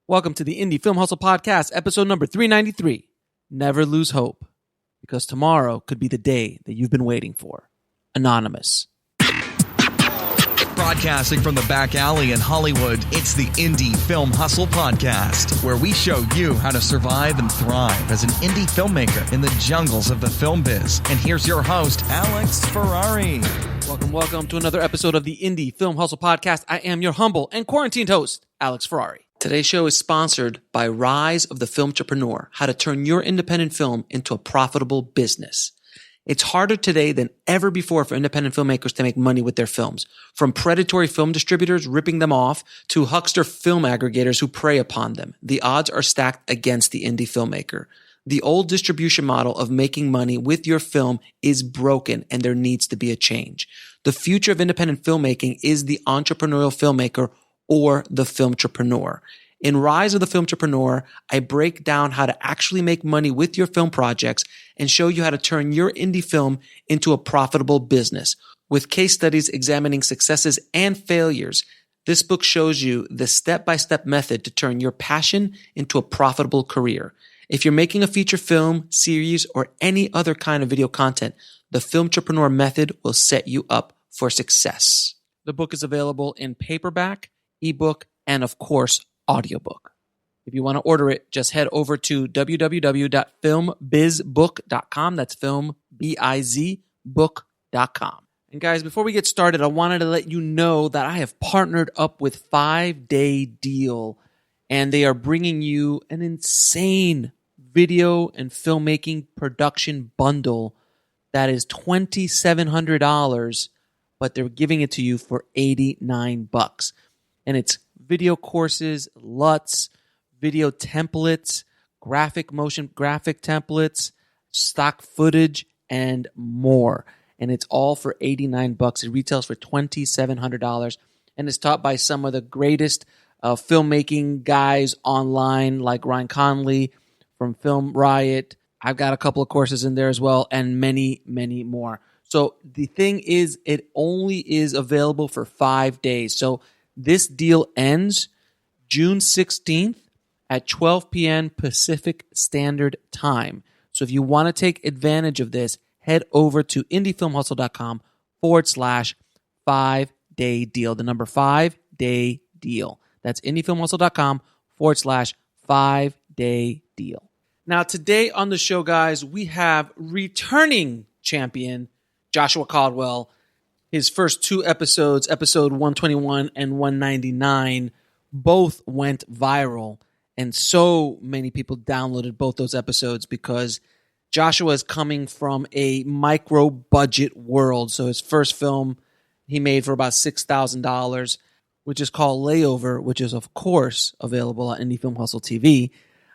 Welcome to the Indie Film Hustle Podcast, episode number 393. Never lose hope, because tomorrow could be the day that you've been waiting for. Anonymous. Broadcasting from the back alley in Hollywood, it's the Indie Film Hustle Podcast, where we show you how to survive and thrive as an indie filmmaker in the jungles of the film biz. And here's your host, Alex Ferrari. Welcome to another episode of the Indie Film Hustle Podcast. I am your humble and quarantined host, Alex Ferrari. Today's show is sponsored by Rise of the Filmtrepreneur, how to turn your independent film into a profitable business. It's harder today than ever before for independent filmmakers to make money with their films. From predatory film distributors ripping them off to huckster film aggregators who prey upon them, the odds are stacked against the indie filmmaker. The old distribution model of making money with your film is broken, and there needs to be a change. The future of independent filmmaking is the entrepreneurial filmmaker or the filmtrepreneur. In Rise of the Filmtrepreneur, I break down how to actually make money with your film projects and show you how to turn your indie film into a profitable business. With case studies examining successes and failures, this book shows you the step-by-step method to turn your passion into a profitable career. If you're making a feature film, series, or any other kind of video content, the Filmtrepreneur method will set you up for success. The book is available in paperback, ebook, and of course, audiobook. If you want to order it, just head over to www.filmbizbook.com. That's filmbizbook.com. And guys, before we get started, I wanted to let you know that I have partnered up with 5 Day Deal, and they are bringing you an insane video and filmmaking production bundle that is $2,700, but they're giving it to you for $89. And it's video courses, LUTs, video templates, graphic templates, stock footage, and more. And it's all for $89. It retails for $2,700, and it's taught by some of the greatest filmmaking guys online, like Ryan Conley from Film Riot. I've got a couple of courses in there as well, and many, many more. So the thing is, it only is available for 5 days. So this deal ends June 16th at 12 p.m. Pacific Standard Time. So if you want to take advantage of this, head over to indiefilmhustle.com/5 day deal. The number 5 day deal. That's indiefilmhustle.com/5 day deal. Now, today on the show, guys, we have returning champion Joshua Caldwell. His first 2 episodes, episode 121 and 199, both went viral. And so many people downloaded both those episodes because Joshua is coming from a micro-budget world. So his first film he made for about $6,000, which is called Layover, which is, of course, available on Indie Film Hustle TV.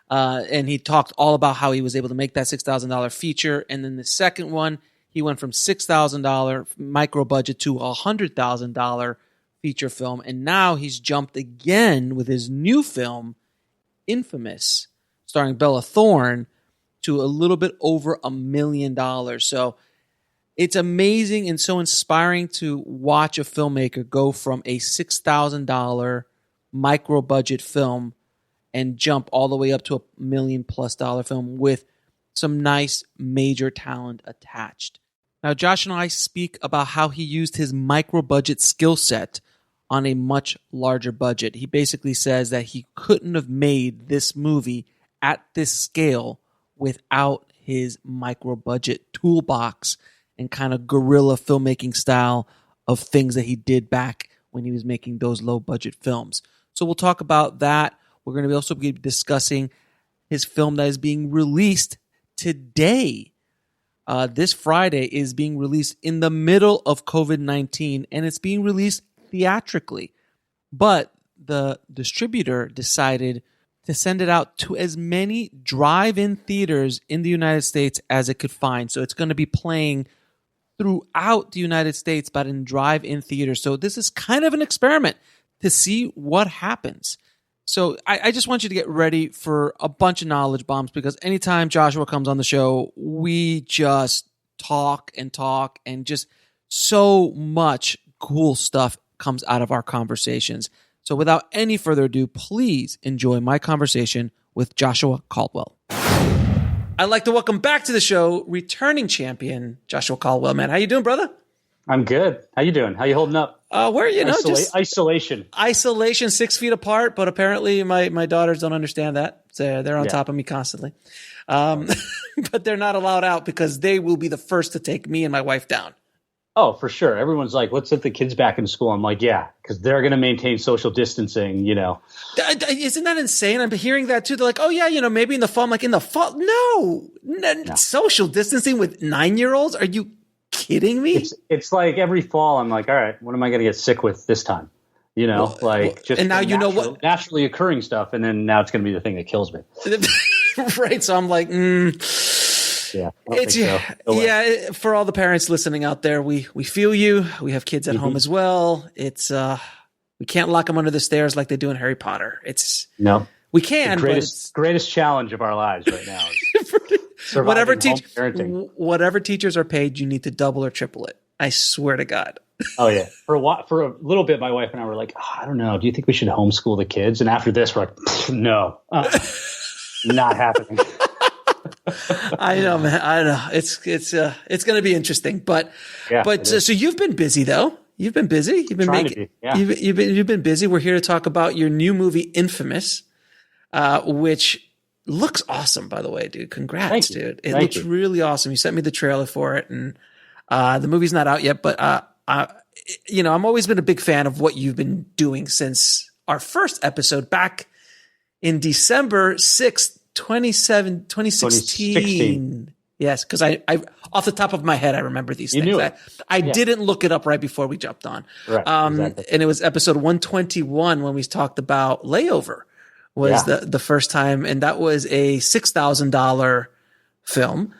And he talked all about how he was able to make that $6,000 feature. And then the second one, he went from $6,000 micro budget to a $100,000 feature film. And now he's jumped again with his new film, Infamous, starring Bella Thorne, to a little bit over $1 million. So it's amazing and so inspiring to watch a filmmaker go from a $6,000 micro budget film and jump all the way up to $1 million+ film with some nice major talent attached. Now, Josh and I speak about how he used his micro-budget skill set on a much larger budget. He basically says that he couldn't have made this movie at this scale without his micro-budget toolbox and kind of guerrilla filmmaking style of things that he did back when he was making those low-budget films. So we'll talk about that. We're going to also be discussing his film that is being released today. This Friday is being released in the middle of COVID-19, and it's being released theatrically. But the distributor decided to send it out to as many drive-in theaters in the United States as it could find. So it's going to be playing throughout the United States, but in drive-in theaters. So this is kind of an experiment to see what happens. So I just want you to get ready for a bunch of knowledge bombs, because anytime Joshua comes on the show, we just talk and just so much cool stuff comes out of our conversations. So without any further ado, please enjoy my conversation with Joshua Caldwell. I'd like to welcome back to the show returning champion Joshua Caldwell. Man, how you doing, brother? I'm good. How you doing? How you holding up? Where just isolation. 6 feet apart, but apparently my daughters don't understand that. So they're on top of me constantly. But they're not allowed out because they will be the first to take me and my wife down. Oh, for sure. Everyone's like, let's get the kids back in school. I'm like, yeah, because they're going to maintain social distancing, you know. Isn't that insane? I'm hearing that too. They're like, oh, yeah, you know, maybe in the fall. I'm like, in the fall? No. Social distancing with 9-year-olds? Are you kidding me? It's like every fall, I'm like, all right, what am I going to get sick with this time? You know, just and now you know what naturally occurring stuff. And then now it's going to be the thing that kills me. Right. So I'm like, Yeah, for all the parents listening out there, we feel you. We have kids at home as well. It's we can't lock them under the stairs like they do in Harry Potter. We can. Greatest challenge of our lives right now. Whatever teachers are paid, you need to double or triple it. I swear to God. Oh yeah. For a little bit, my wife and I were like, I don't know. Do you think we should homeschool the kids? And after this, we're like, no, not happening. I know, man. I know. It's going to be interesting, so you've been busy though. You've been busy. You've been you've been busy. We're here to talk about your new movie, Infamous, which looks awesome, by the way, dude. Congrats, dude. It looks really awesome. You sent me the trailer for it, and the movie's not out yet, but I'm always been a big fan of what you've been doing since our first episode back in December 6th. 2016. Yes, because I off the top of my head, I remember these things. I didn't look it up right before we jumped on. Right, exactly. And it was episode 121 when we talked about Layover was the first time. And that was a $6,000 film.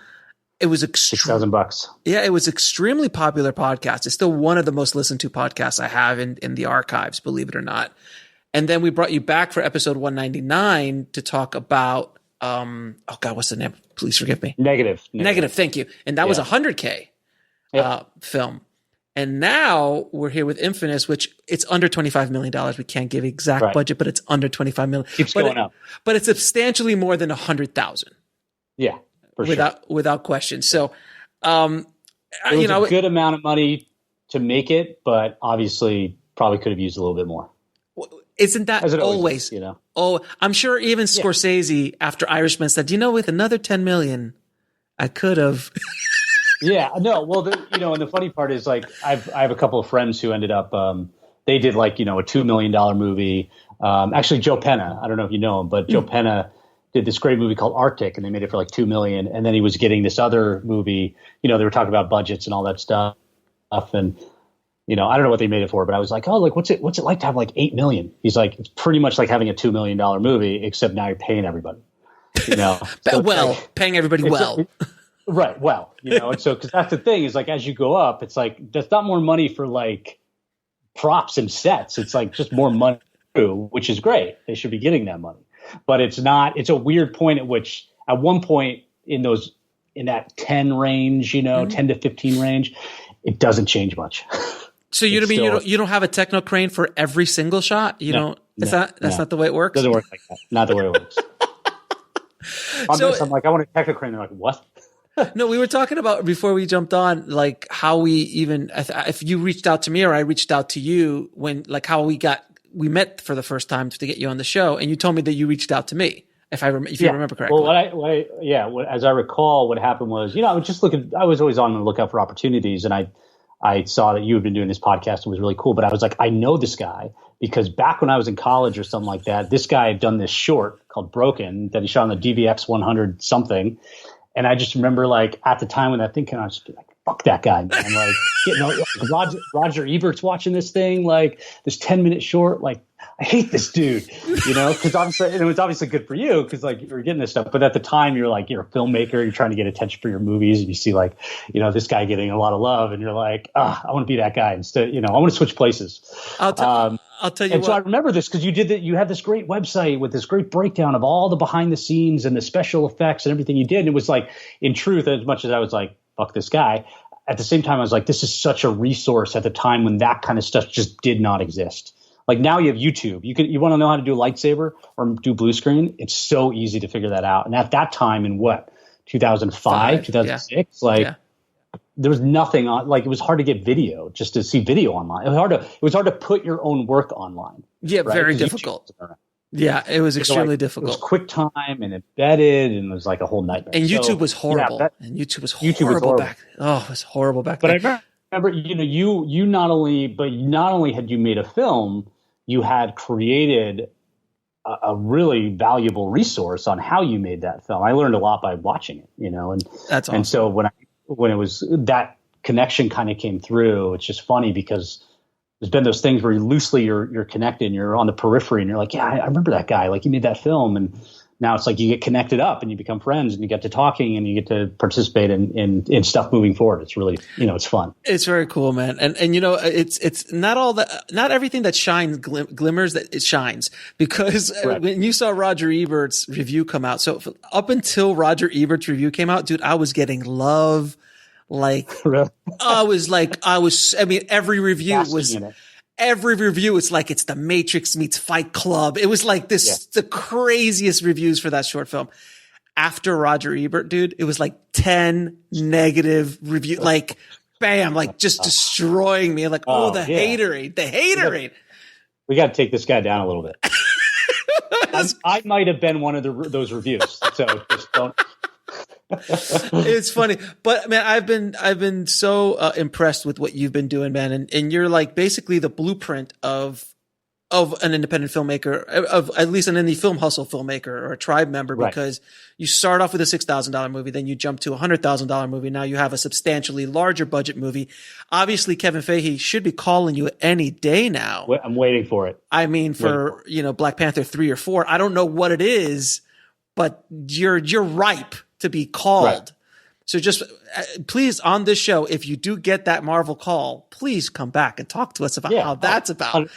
It was $6,000. Yeah, it was extremely popular podcast. It's still one of the most listened to podcasts I have in the archives, believe it or not. And then we brought you back for episode 199 to talk about what's the name? Please forgive me. Negative. Thank you. And that was $100K film. And now we're here with Infamous, which it's under $25 million. We can't give exact budget, but it's under $25 million. Keeps going up. But it's substantially more than 100,000. Yeah, without question. So, it was a good amount of money to make it, but obviously probably could have used a little bit more. Isn't that always, you know? Oh, I'm sure even Scorsese after Irishman said, with another 10 million, I could have. Yeah, no. Well, and the funny part is like, I have a couple of friends who ended up, they did like, a $2 million movie. Actually Joe Penna, I don't know if you know him, but Joe Penna did this great movie called Arctic, and they made it for like 2 million. And then he was getting this other movie, they were talking about budgets and all that stuff. And, I don't know what they made it for, but I was like, oh, like, what's it like to have like 8 million? He's like, it's pretty much like having a $2 million movie, except now you're paying everybody, So paying everybody well. Right. Well, and so, cause that's the thing is like, as you go up, it's like, that's not more money for like props and sets. It's like just more money, which is great. They should be getting that money, but it's not, it's a weird point at which at one point in that 10 range, 10 to 15 range, it doesn't change much. So you don't have a techno crane for every single shot? That's not the way it works? Doesn't work like that. Not the way it works. I'm like, I want a techno crane. They're like, what? No, we were talking about before we jumped on, like how we even, if you reached out to me or I reached out to you when, like how we met for the first time to get you on the show, and you told me that you reached out to me. If you remember correctly. Well, as I recall, what happened was, I was always on the lookout for opportunities, and I saw that you had been doing this podcast. It was really cool, but I was like, I know this guy because back when I was in college or something like that, this guy had done this short called Broken that he shot on the DVX 100 something. And I just remember like at the time when that thing came out, I was just like, fuck that guy, man. Like, Roger Ebert's watching this thing, like this 10-minute short, like, I hate this dude, because obviously, and it was obviously good for you because like you were getting this stuff. But at the time, you're like, you're a filmmaker, you're trying to get attention for your movies, and you see like, this guy getting a lot of love, and you're like, I want to be that guy instead. I want to switch places. I'll tell you. And so I remember this because you had this great website with this great breakdown of all the behind the scenes and the special effects and everything you did. And it was like, in truth, as much as I was like, fuck this guy, at the same time, I was like, this is such a resource at the time when that kind of stuff just did not exist. Like now you have YouTube. You want to know how to do a lightsaber or do blue screen? It's so easy to figure that out. And at that time in 2005, 2006, there was nothing on, like it was hard to get video, just to see video online. It was hard to put your own work online. Yeah, right? Very difficult. Yeah, it was extremely difficult. It was QuickTime and embedded, and it was like a whole nightmare. And YouTube was horrible. YouTube was horrible back. Oh, it was horrible back then. But I remember, you not only had you made a film, you had created a really valuable resource on how you made that film. I learned a lot by watching it, and that's awesome. And so when it was that connection kind of came through, it's just funny because there's been those things where you're connected and you're on the periphery and you're like, yeah, I remember that guy. Like he made that film. And now it's like you get connected up and you become friends and you get to talking and you get to participate in stuff moving forward. It's really, it's fun. It's very cool, man. And it's not everything that shines glimmers that it shines, because when you saw Roger Ebert's review come out, so up until Roger Ebert's review came out, dude, I was getting love. Like, every review it's like it's The Matrix meets Fight Club. It was like the craziest reviews for that short film. After Roger Ebert, dude, it was like 10 negative review, like bam, like just destroying me. Like, haterade. We got to take this guy down a little bit. I might have been one of those reviews. So just don't. It's funny, but man, I've been so impressed with what you've been doing, man, and you're like basically the blueprint of an independent filmmaker, of at least an indie film hustle filmmaker or a tribe member, because you start off with a $6,000 movie, then you jump to a $100,000 movie. Now you have a substantially larger budget movie. Obviously, Kevin Feige should be calling you any day now. I'm waiting for it. I mean, for Black Panther 3 or 4, I don't know what it is, but you're ripe to be called. Right. So just please, on this show, if you do get that Marvel call, please come back and talk to us about how that's about.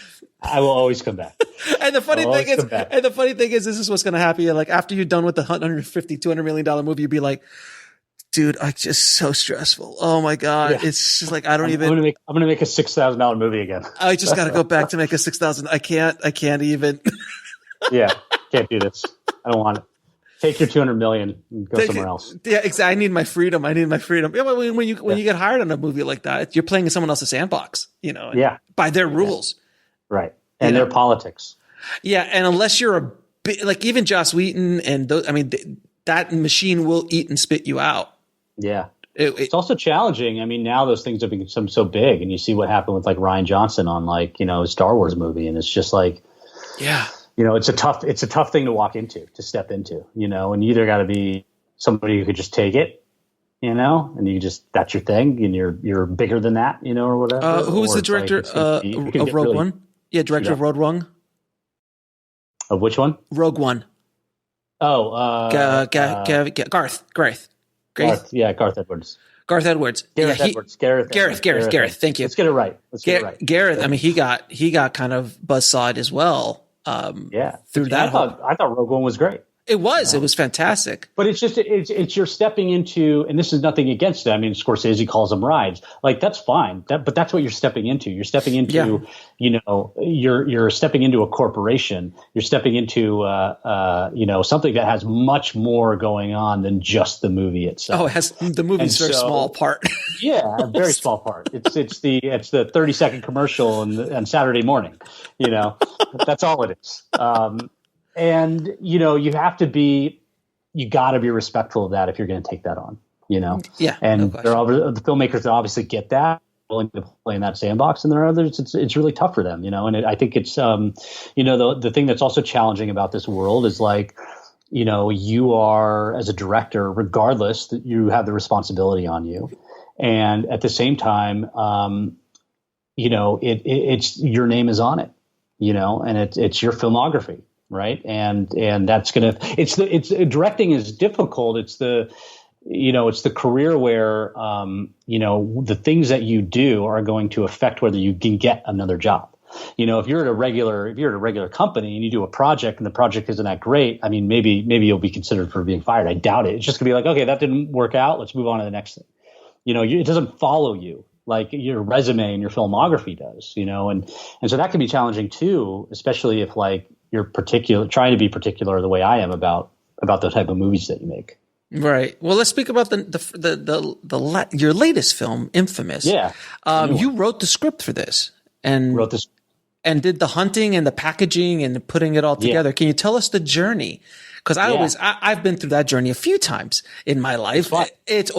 I will always come back. And the funny thing is, this is what's going to happen. Like after you're done with the $150, $200 million movie, you'd be like, dude, it's just so stressful. Oh my God. Yeah. It's just like, I'm going to make a $6,000 movie again. I just got to go back to make a 6,000. I can't even. Yeah. Can't do this. I don't want it. Take your $200 million and go somewhere else. Yeah, exactly. I need my freedom. Yeah, but when you get hired on a movie like that, you're playing in someone else's sandbox, by their rules. Right. And their politics. Yeah. And unless you're like even Joss Whedon and those, that machine will eat and spit you out. Yeah. It's also challenging. I mean, now those things have become so big, and you see what happened with like Rian Johnson on a Star Wars movie. And it's just like, yeah. It's a tough thing to step into, and you either got to be somebody who could just take it, and that's your thing, and you're bigger than that, or whatever. Who was the director of Rogue One? Yeah, director of Rogue One. Of which one? Rogue One. Oh, Garth. Yeah, Garth Edwards. Gareth Edwards. Gareth. Thank you. Let's get it right. Gareth. I mean, he got kind of buzzsawed as well. Through that. I thought Rogue One was great. It was. It was fantastic. But it's just it's you're stepping into, and this is nothing against it. I mean, Scorsese calls them rides. Like that's fine. But that's what you're stepping into. You're stepping into, you're stepping into a corporation. You're stepping into, something that has much more going on than just the movie itself. Oh, the movie's a very small part. Yeah, a very small part. It's the 30-second commercial on Saturday morning. That's all it is. And, you got to be respectful of that if you're going to take that on, Yeah. And there are the filmmakers that obviously get that, willing to play in that sandbox. And there are others, it's really tough for them, And I think it's, the thing that's also challenging about this world is like, you are, as a director, regardless, that you have the responsibility on you. And at the same time, it's your name is on it, and it's your filmography. Right. And that's directing is difficult. It's the career where, the things that you do are going to affect whether you can get another job. If you're at a regular company and you do a project and the project isn't that great, I mean, maybe you'll be considered for being fired. I doubt it. It's just gonna be like, okay, that didn't work out. Let's move on to the next thing. It doesn't follow you. like your resume and your filmography does, and so that can be challenging too, especially if like you're trying to be particular the way I am about the type of movies that you make. Right. Well, let's speak about your latest film, Infamous. Yeah. You wrote the script for this and did the hunting and the packaging and putting it all together. Yeah. Can you tell us the journey? Because I've been through that journey a few times in my life. It's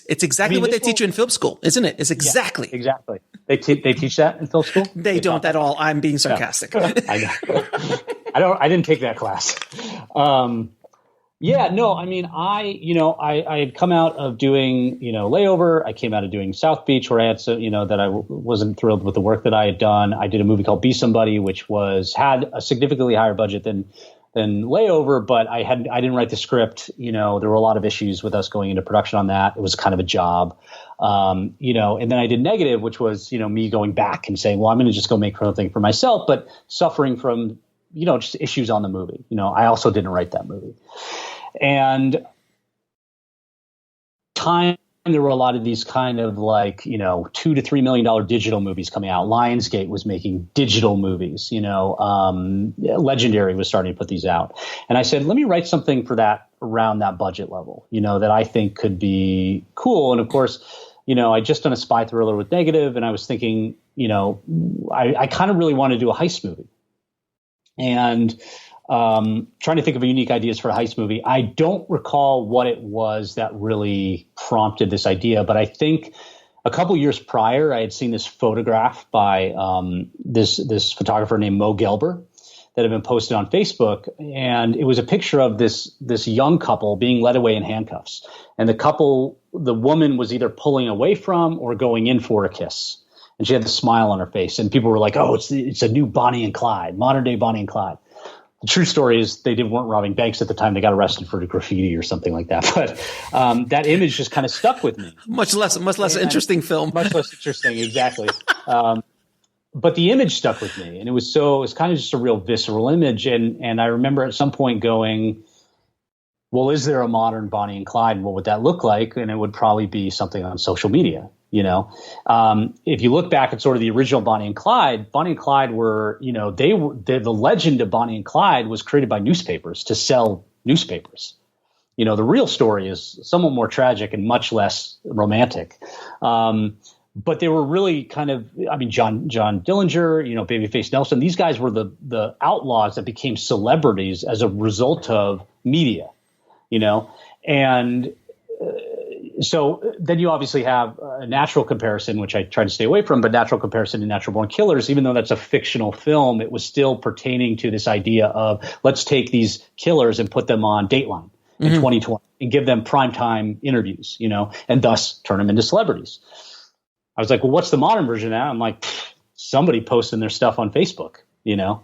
exactly what they teach you in film school, isn't it? It's exactly. Yeah, exactly. They teach that in film school? They don't at all. I'm being sarcastic. No. I know. I didn't take that class. I had come out of doing, Layover. I came out of doing South Beach, where I had that I wasn't thrilled with the work that I had done. I did a movie called Be Somebody, which had a significantly higher budget than Layover, but I didn't write the script. There were a lot of issues with us going into production on that. It was kind of a job, and then I did Negative, which was, me going back and saying, well, I'm going to just go make something for myself, but suffering from, just issues on the movie. I also didn't write that movie. And there were a lot of these kind of like, $2 to $3 million digital movies coming out. Lionsgate was making digital movies, Legendary was starting to put these out. And I said, let me write something for that around that budget level, that I think could be cool. And of course, I just done a spy thriller with Negative, and I was thinking, I kind of really want to do a heist movie. And trying to think of unique ideas for a heist movie. I don't recall what it was that really prompted this idea, but I think a couple years prior, I had seen this photograph by this photographer named Mo Gelber that had been posted on Facebook, and it was a picture of this young couple being led away in handcuffs, and the woman was either pulling away from or going in for a kiss, and she had the smile on her face, and people were like, "Oh, it's a new Bonnie and Clyde, modern day Bonnie and Clyde." The true story is they weren't robbing banks at the time. They got arrested for graffiti or something like that. But that image just kind of stuck with me. Much less interesting film. Much less interesting, exactly. But the image stuck with me, and it was kind of just a real visceral image. And I remember at some point going, well, is there a modern Bonnie and Clyde? What would that look like? And it would probably be something on social media. If you look back at sort of the original Bonnie and Clyde were, the legend of Bonnie and Clyde was created by newspapers to sell newspapers. The real story is somewhat more tragic and much less romantic. But they were really kind of, John Dillinger, Babyface Nelson, these guys were the outlaws that became celebrities as a result of media, and so then you obviously have a natural comparison, which I try to stay away from, but natural comparison to Natural Born Killers, even though that's a fictional film, it was still pertaining to this idea of let's take these killers and put them on Dateline in 2020 and give them primetime interviews, and thus turn them into celebrities. I was like, well, what's the modern version of that? I'm like, somebody posting their stuff on Facebook, and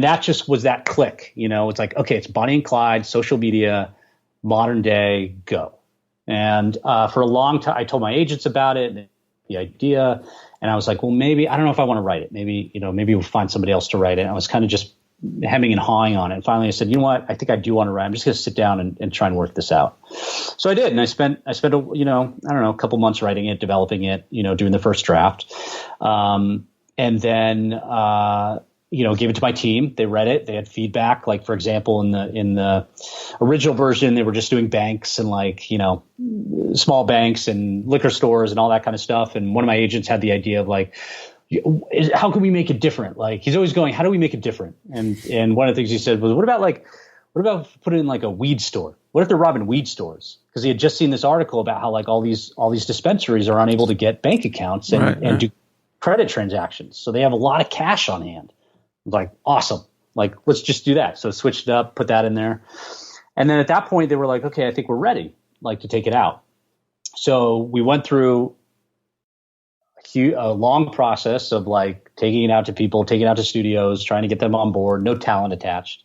that just was that click, it's like, okay, it's Bonnie and Clyde, social media, modern day, go. And for a long time, I told my agents about it, the idea, and I was like, well, maybe, I don't know if I want to write it. Maybe we'll find somebody else to write it. And I was kind of just hemming and hawing on it. And finally I said, you know what, I think I do want to write. I'm just going to sit down and try and work this out. So I did. And I spent a couple months writing it, developing it, doing the first draft. And then, gave it to my team. They read it. They had feedback. Like, for example, in the original version, they were just doing banks and small banks and liquor stores and all that kind of stuff. And one of my agents had the idea of how can we make it different? Like, he's always going, how do we make it different? And one of the things he said was, what about putting in like a weed store? What if they're robbing weed stores? Because he had just seen this article about how all these dispensaries are unable to get bank accounts and do credit transactions. So they have a lot of cash on hand. Like, awesome. Like, let's just do that. So switched it up, put that in there. And then at that point they were like, okay, I think we're ready, to take it out. So we went through a long process of taking it out to people, taking it out to studios, trying to get them on board, no talent attached,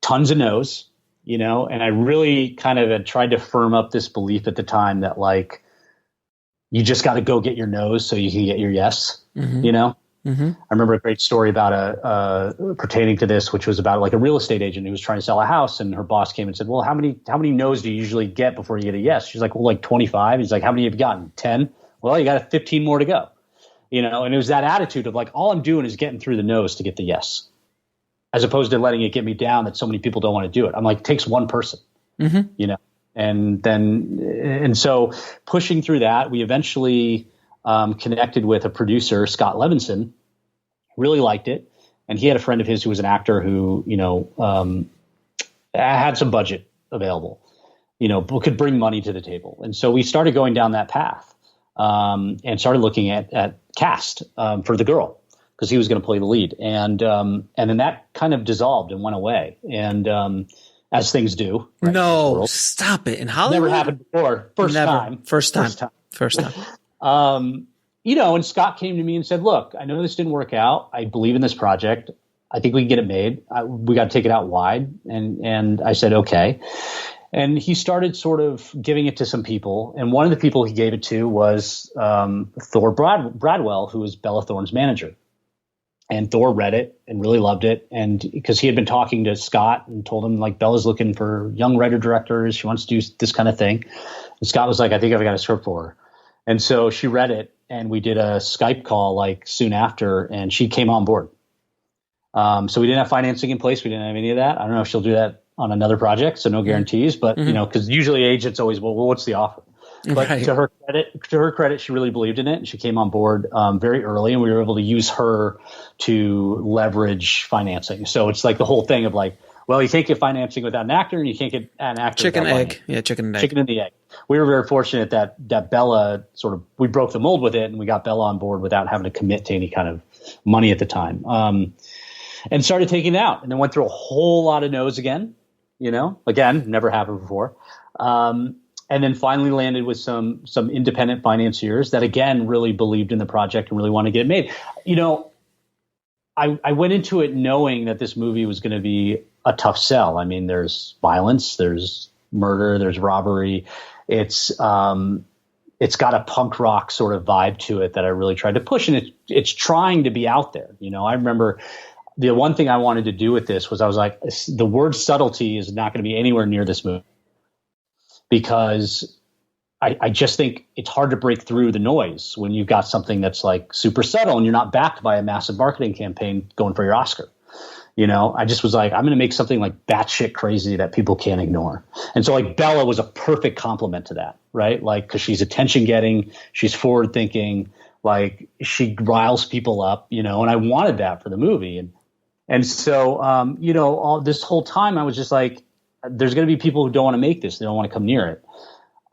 tons of no's, and I really kind of had tried to firm up this belief at the time that you just got to go get your no's so you can get your yes, Mm-hmm. I remember a great story about pertaining to this, which was about a real estate agent who was trying to sell a house, and her boss came and said, well, how many no's do you usually get before you get a yes? She's like, well, 25. He's like, how many have you gotten? 10? well, you got 15 more to go, and it was that attitude of like, all I'm doing is getting through the no's to get the yes, as opposed to letting it get me down that so many people don't want to do it. I'm like, it takes one person, and so pushing through that, we eventually connected with a producer, Scott Levinson, really liked it. And he had a friend of his who was an actor who, had some budget available, could bring money to the table. And so we started going down that path and started looking at cast for the girl, because he was going to play the lead. And then that kind of dissolved and went away. And as things do. Right, no, stop it. In Hollywood? Never happened before. First time. And Scott came to me and said, look, I know this didn't work out. I believe in this project. I think we can get it made. We got to take it out wide. And I said, okay. And he started sort of giving it to some people. And one of the people he gave it to was Thor Bradwell, who was Bella Thorne's manager. And Thor read it and really loved it. And because he had been talking to Scott and told him, like, Bella's looking for young writer directors. She wants to do this kind of thing. And Scott was like, I think I've got a script for her. And so she read it, and we did a Skype call like soon after, and she came on board. So we didn't have financing in place. We didn't have any of that. I don't know if she'll do that on another project, so no guarantees. But because usually agents always, well, what's the offer? But to her credit, she really believed in it, and she came on board very early, and we were able to use her to leverage financing. So it's like the whole thing of like, well, you can't get financing without an actor, and you can't get an actor chicken without egg. money. Yeah, chicken and egg. Chicken and the egg. We were very fortunate that Bella we broke the mold with it, and we got Bella on board without having to commit to any kind of money at the time, and started taking it out, and then went through a whole lot of no's again. Again, never happened before. And then finally landed with some independent financiers that, again, really believed in the project and really wanted to get it made. I went into it knowing that this movie was going to be a tough sell. I mean, there's violence, there's murder, there's robbery. It's got a punk rock sort of vibe to it that I really tried to push, and it's trying to be out there. I remember the one thing I wanted to do with this was I was like, the word subtlety is not going to be anywhere near this movie, because I just think it's hard to break through the noise when you've got something that's like super subtle and you're not backed by a massive marketing campaign going for your Oscar. I just was like, I'm going to make something like batshit crazy that people can't ignore. And so like Bella was a perfect complement to that, right? Like, because she's attention getting, she's forward thinking, like she riles people up, and I wanted that for the movie. And so, all this whole time I was just like, there's going to be people who don't want to make this. They don't want to come near it.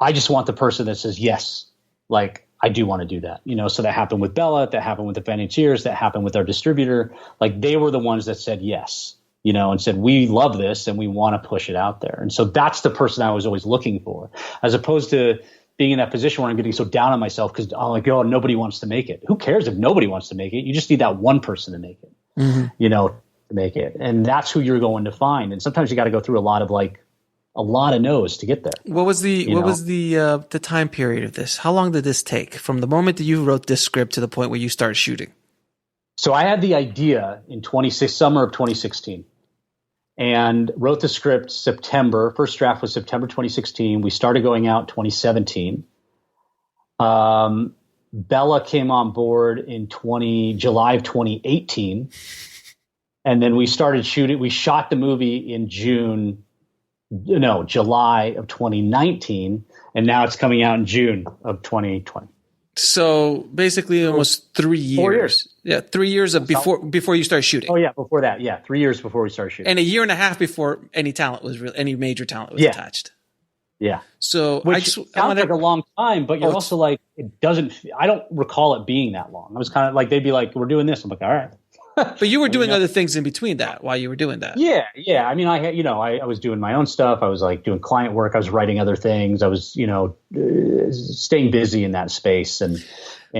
I just want the person that says, yes, like I do want to do that. So that happened with Bella, that happened with the financiers, that happened with our distributor. Like they were the ones that said yes, and said, we love this and we want to push it out there. And so that's the person I was always looking for, as opposed to being in that position where I'm getting so down on myself because I'm like, oh, nobody wants to make it. Who cares if nobody wants to make it? You just need that one person to make it, to make it. And that's who you're going to find. And sometimes you got to go through a lot of no's to get there. What was the time period of this? How long did this take from the moment that you wrote this script to the point where you started shooting? So I had the idea in summer of 2016 and wrote the script September. First draft was September 2016. We started going out 2017. Bella came on board in July of 2018. And then we started shooting. We shot the movie in July of 2019, and now it's coming out in June of 2020. So basically almost 3 years. 4 years. Yeah, 3 years of before you started shooting. Oh yeah, before that. Yeah, 3 years before we started shooting. And a year and a half before any major talent was attached. Yeah. So Which sounds like a long time, but you're also like, I don't recall it being that long. I was kind of like, they'd be like, we're doing this. I'm like, all right. But you were doing other things in between that while you were doing that. Yeah. I mean, I was doing my own stuff. I was like doing client work. I was writing other things. I was, staying busy in that space. But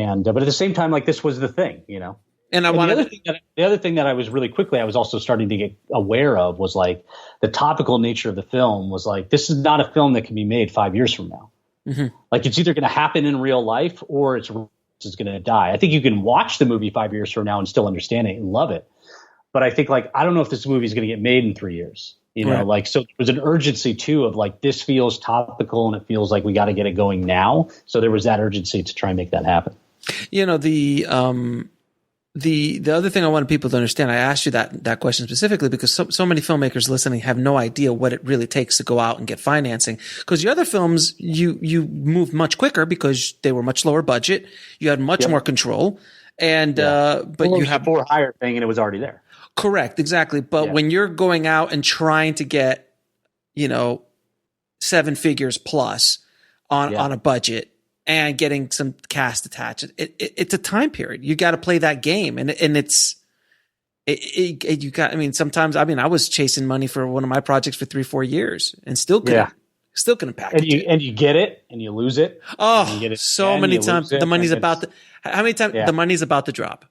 at the same time, like this was the thing, And the other thing that I was really quickly, I was also starting to get aware of was like the topical nature of the film was like, this is not a film that can be made 5 years from now. Mm-hmm. Like it's either going to happen in real life or it's going to die. I think you can watch the movie 5 years from now and still understand it and love it. But I think I don't know if this movie is going to get made in 3 years. You know, Right. like, so there was an urgency too of like, this feels topical and it feels like we got to get it going now. So there was that urgency to try and make that happen. You know, the other thing I wanted people to understand, I asked you that question specifically because so many filmmakers listening have no idea what it really takes to go out and get financing. Because your other films, you moved much quicker because they were much lower budget. You had much more control, and but you have more higher thing, and it was already there. Correct, exactly. But when you're going out and trying to get, you know, 7 figures plus on a budget, and getting some cast attached, it's a time period. You got to play that game, and you got. I mean, sometimes I was chasing money for one of my projects for 3-4 years, and still couldn't package it. And you get it, and you lose it. Oh, you get it so again, many times the money's about to. How many times the money's about to drop?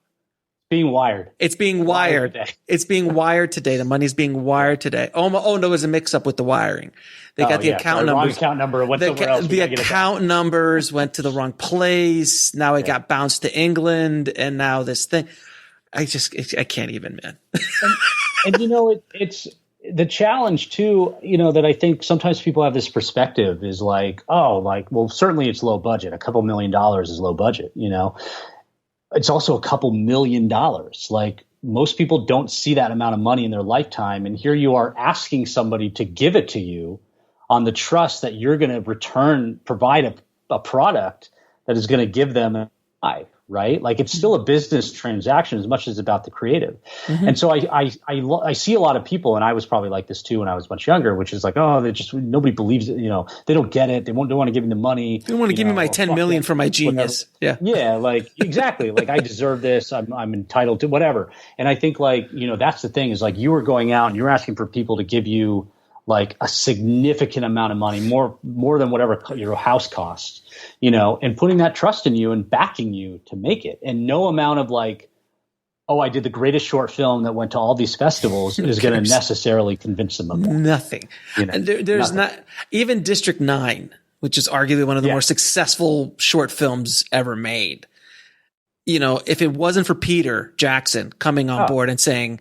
Being wired. It's being wired. It's being wired today. The money's being wired today. Oh, there was a mix up with the wiring. They got the account numbers. Wrong account number went somewhere else. The account numbers went to the wrong place. Now it got bounced to England, and now this thing. I can't even, man. and you know, it's the challenge too. You know, that I think sometimes people have this perspective is like, well, certainly it's low budget. A couple $1 million is low budget. You know. It's also a couple $1 million. Like, most people don't see that amount of money in their lifetime. And here you are asking somebody to give it to you on the trust that you're going to provide a product that is going to give them a life, right? Like, it's still a business transaction as much as about the creative. Mm-hmm. And so I see a lot of people, and I was probably like this too when I was much younger, which is like, nobody believes it. You know, they don't get it. They don't want to give me the money. They don't want to give me my 10 million for my genius. Whatever. Yeah. Like, exactly. Like, I deserve this. I'm entitled to whatever. And I think, like, you know, that's the thing is, like, you were going out and you're asking for people to give you like a significant amount of money, more than whatever your house costs, you know, and putting that trust in you and backing you to make it. And no amount of like, I did the greatest short film that went to all these festivals is going to necessarily convince them of that. Nothing. You know, and there's not even District 9, which is arguably one of the more successful short films ever made. You know, if it wasn't for Peter Jackson coming on board and saying,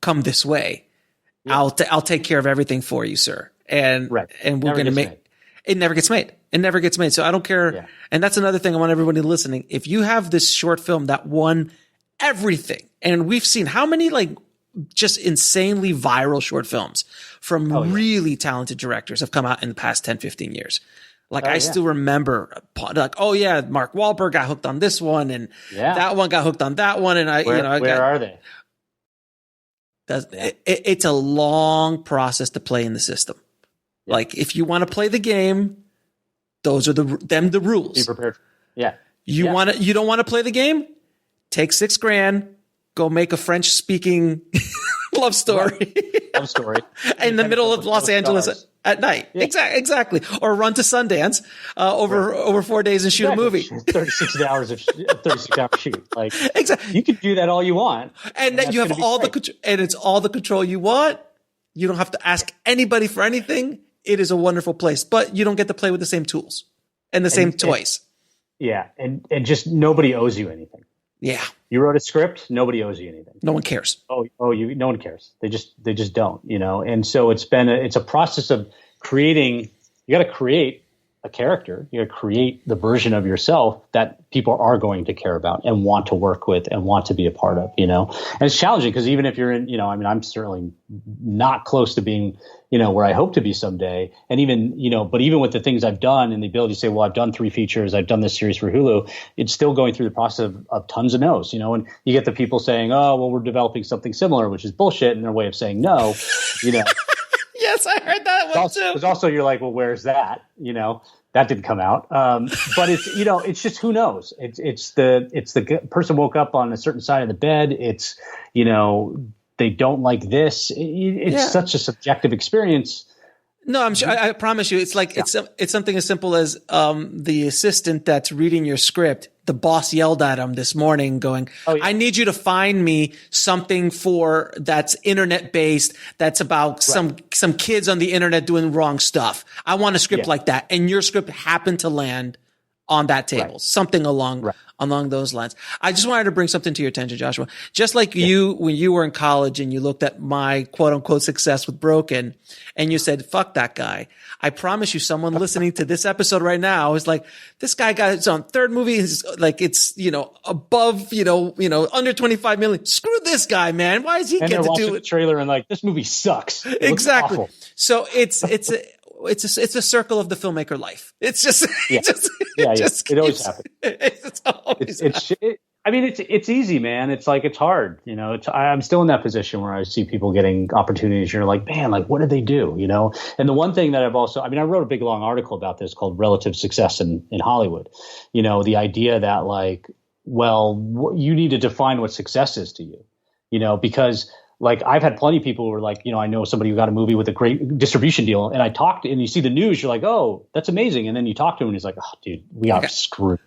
"Come this way. I'll take care of everything for you, sir." And we're going to make it never gets made. It never gets made. So I don't care. Yeah. And that's another thing I want everybody listening. If you have this short film that won everything, and we've seen how many like just insanely viral short films from really talented directors have come out in the past 10, 15 years. Like I still remember like, Mark Wahlberg got hooked on this one, and that one got hooked on that one. And where are they? It's a long process to play in the system. Yeah. Like, if you want to play the game, those are the rules. Be prepared. Yeah. You don't want to play the game? Take $6,000, go make a French speaking love story. Love story. In the middle of Los Angeles at night. Yeah. Exactly. Or run to Sundance over 4 days and shoot a movie. 36 hour shoot. Like, exactly. You can do that all you want. And then you have all the control, and it's all the control you want. You don't have to ask anybody for anything. It is a wonderful place, but you don't get to play with the same tools and the same toys. And just nobody owes you anything. Yeah. You wrote a script, nobody owes you anything. No one cares. No one cares. They just don't, you know? And so it's a process of creating. You got to create a character. You got to create the version of yourself that people are going to care about and want to work with and want to be a part of, you know? And it's challenging because even if you're in, you know, I mean, I'm certainly not close to being, you know, where I hope to be someday. And even, you know, but even with the things I've done and the ability to say, well, I've done 3 features, I've done this series for Hulu, it's still going through the process of tons of no's, you know, and you get the people saying, oh, well, we're developing something similar, which is bullshit in their way of saying no, you know. Yes, I heard that one too. There's also, you're like, well, where's that? You know, that didn't come out. But it's, you know, it's just, who knows? It's the person woke up on a certain side of the bed. It's, you know, they don't like this. It's such a subjective experience. No, I'm sure. I promise you, it's like it's something as simple as the assistant that's reading your script. The boss yelled at him this morning, going, "I need you to find me something that's internet based. That's about some kids on the internet doing wrong stuff. I want a script like that." And your script happened to land on that table, Right. something along those lines. I just wanted to bring something to your attention, Joshua. Just like you, when you were in college and you looked at my quote unquote success with Broken and you said, fuck that guy. I promise you, someone listening to this episode right now is like, this guy got his own third movie. Is like, it's, above, under 25 million. Screw this guy, man. Why does he get to do it? The trailer and like, this movie sucks. Exactly. Awful. So it's a circle of the filmmaker life. It's just, it always happens. It's always it's easy, man. It's like, it's hard, I'm still in that position where I see people getting opportunities. And you're like, man, like, what did they do? And the one thing that I've also, I wrote a big, long article about this called Relative Success in Hollywood. The idea that like, well, you need to define what success is to you, because like I've had plenty of people who are like, I know somebody who got a movie with a great distribution deal, and I talked and you see the news, you're like, oh, that's amazing. And then you talk to him and he's like, oh, dude, we got screwed.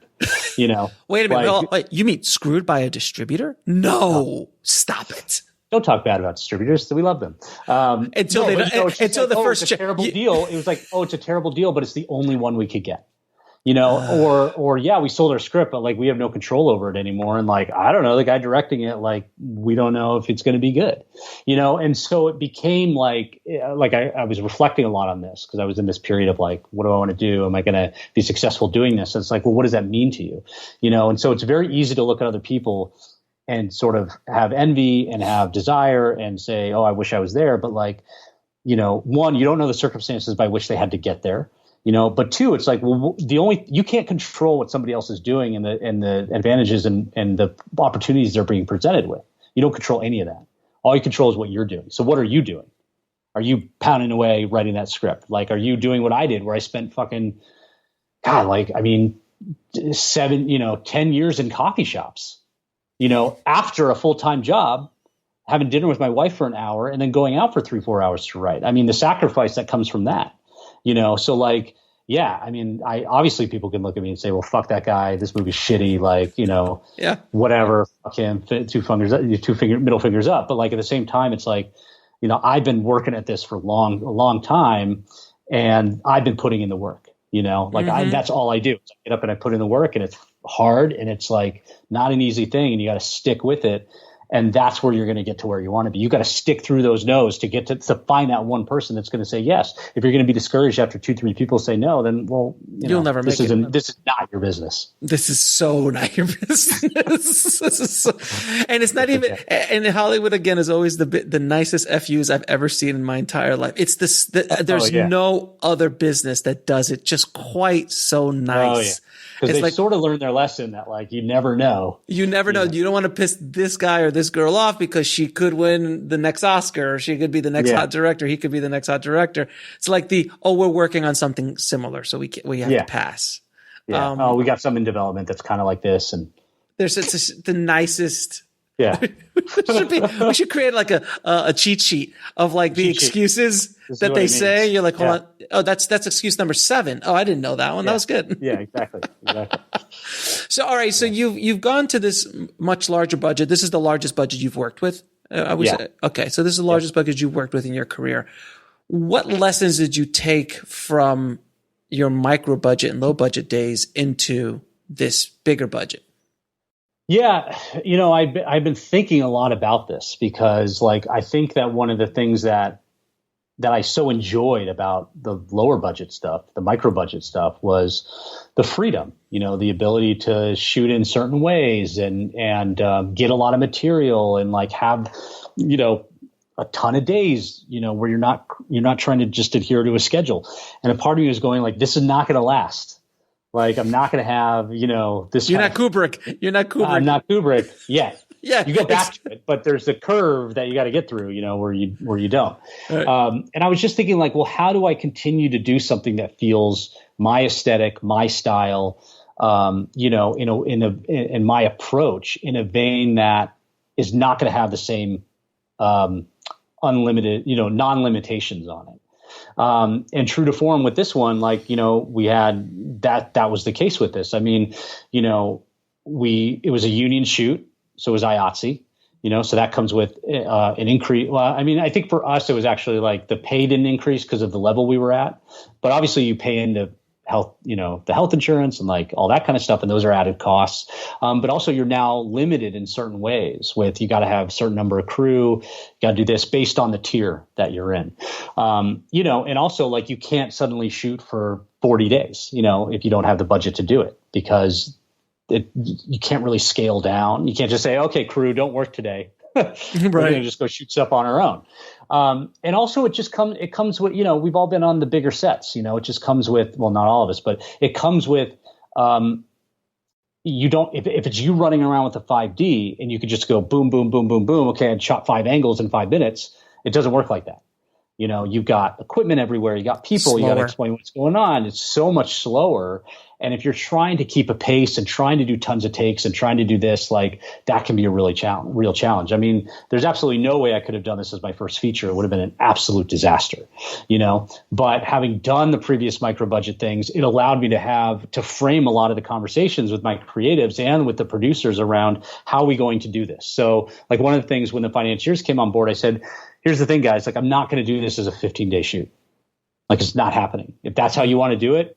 Wait a minute. Wait, you mean screwed by a distributor? No, stop it. Don't talk bad about distributors. We love them. Until the first it's a terrible deal. It was like, oh, it's a terrible deal, but it's the only one we could get. Or yeah, we sold our script, but like we have no control over it anymore. And like, I don't know, the guy directing it, like, we don't know if it's going to be good, and so it became like I was reflecting a lot on this because I was in this period of like, what do I want to do? Am I going to be successful doing this? And it's like, well, what does that mean to you? And so it's very easy to look at other people and sort of have envy and have desire and say, oh, I wish I was there. But like, one, you don't know the circumstances by which they had to get there. But two, it's like, well, you can't control what somebody else is doing and the advantages and the opportunities they're being presented with. You don't control any of that. All you control is what you're doing. So what are you doing? Are you pounding away writing that script? Like, are you doing what I did where I spent 10 years in coffee shops, after a full-time job, having dinner with my wife for an hour and then going out for 3-4 hours to write. The sacrifice that comes from that. So like, yeah, obviously people can look at me and say, well, fuck that guy. This movie's shitty. Like, whatever, fuck him, middle fingers up. But like, at the same time, it's like, I've been working at this for a long time and I've been putting in the work, that's all I do. I get up and I put in the work and it's hard and it's like not an easy thing and you got to stick with it. And that's where you're going to get to where you want to be. You got to stick through those no's to get to find that one person that's going to say yes. If you're going to be discouraged after 2-3 people say no, then you'll never make it. This is not your business. This is so not your business. And it's not even. And Hollywood again is always the nicest FUs I've ever seen in my entire life. It's this. There's no other business that does it just quite so nice. Oh, yeah. Because they sort of learned their lesson that like you never know. You never know. You don't want to piss this guy or this girl off because she could win the next Oscar or she could be the next hot director. He could be the next hot director. It's like we're working on something similar, so we have to pass. Yeah. We got some in development that's kind of like this, and it's the nicest. Yeah. we should create like a cheat sheet of like the excuses that they say. You're like, hold on. Oh, that's excuse number 7. Oh, I didn't know that one. That was good. Yeah, exactly. So, all right. So you've gone to this much larger budget. This is the largest budget you've worked with. Okay. So this is the largest budget you've worked with in your career. What lessons did you take from your micro budget and low budget days into this bigger budget? Yeah, I've been thinking a lot about this because, like, I think that one of the things that I so enjoyed about the lower budget stuff, the micro budget stuff, was the freedom. The ability to shoot in certain ways and get a lot of material and like have, a ton of days, where you're not trying to just adhere to a schedule. And a part of me is going like, this is not going to last. Like, I'm not going to have, this. You're not Kubrick. I'm not Kubrick yet. Yeah. You go back to it, but there's a curve that you got to get through, where you don't. Right. And I was just thinking like, well, how do I continue to do something that feels my aesthetic, my style, in my approach in a vein that is not going to have the same, unlimited, non-limitations on it. And true to form with this one, like, we had that was the case with this. I mean, it was a union shoot. So it was IATSE, so that comes with an increase. Well, I mean, I think for us, it was actually like the pay didn't increase because of the level we were at, but obviously you pay in to health, the health insurance and like all that kind of stuff. And those are added costs. But also you're now limited in certain ways with, you got to have a certain number of crew, you got to do this based on the tier that you're in. And also like you can't suddenly shoot for 40 days, if you don't have the budget to do it, because you can't really scale down. You can't just say, okay, crew, don't work today. We're going to just go shoot stuff on our own. And also it comes with, we've all been on the bigger sets, it just comes with, well, not all of us, but it comes with, you don't, if it's you running around with a 5D and you could just go boom, boom, boom, boom, boom. Okay. I shot 5 angles in 5 minutes. It doesn't work like that. You've got equipment everywhere. You got people, you got to explain what's going on. It's so much slower. And if you're trying to keep a pace and trying to do tons of takes and trying to do this, like that can be a real challenge. I mean, there's absolutely no way I could have done this as my first feature. It would have been an absolute disaster, but having done the previous micro budget things, it allowed me to frame a lot of the conversations with my creatives and with the producers around how are we going to do this. So like one of the things when the financiers came on board, I said, here's the thing, guys, like I'm not going to do this as a 15-day shoot. Like it's not happening. If that's how you want to do it,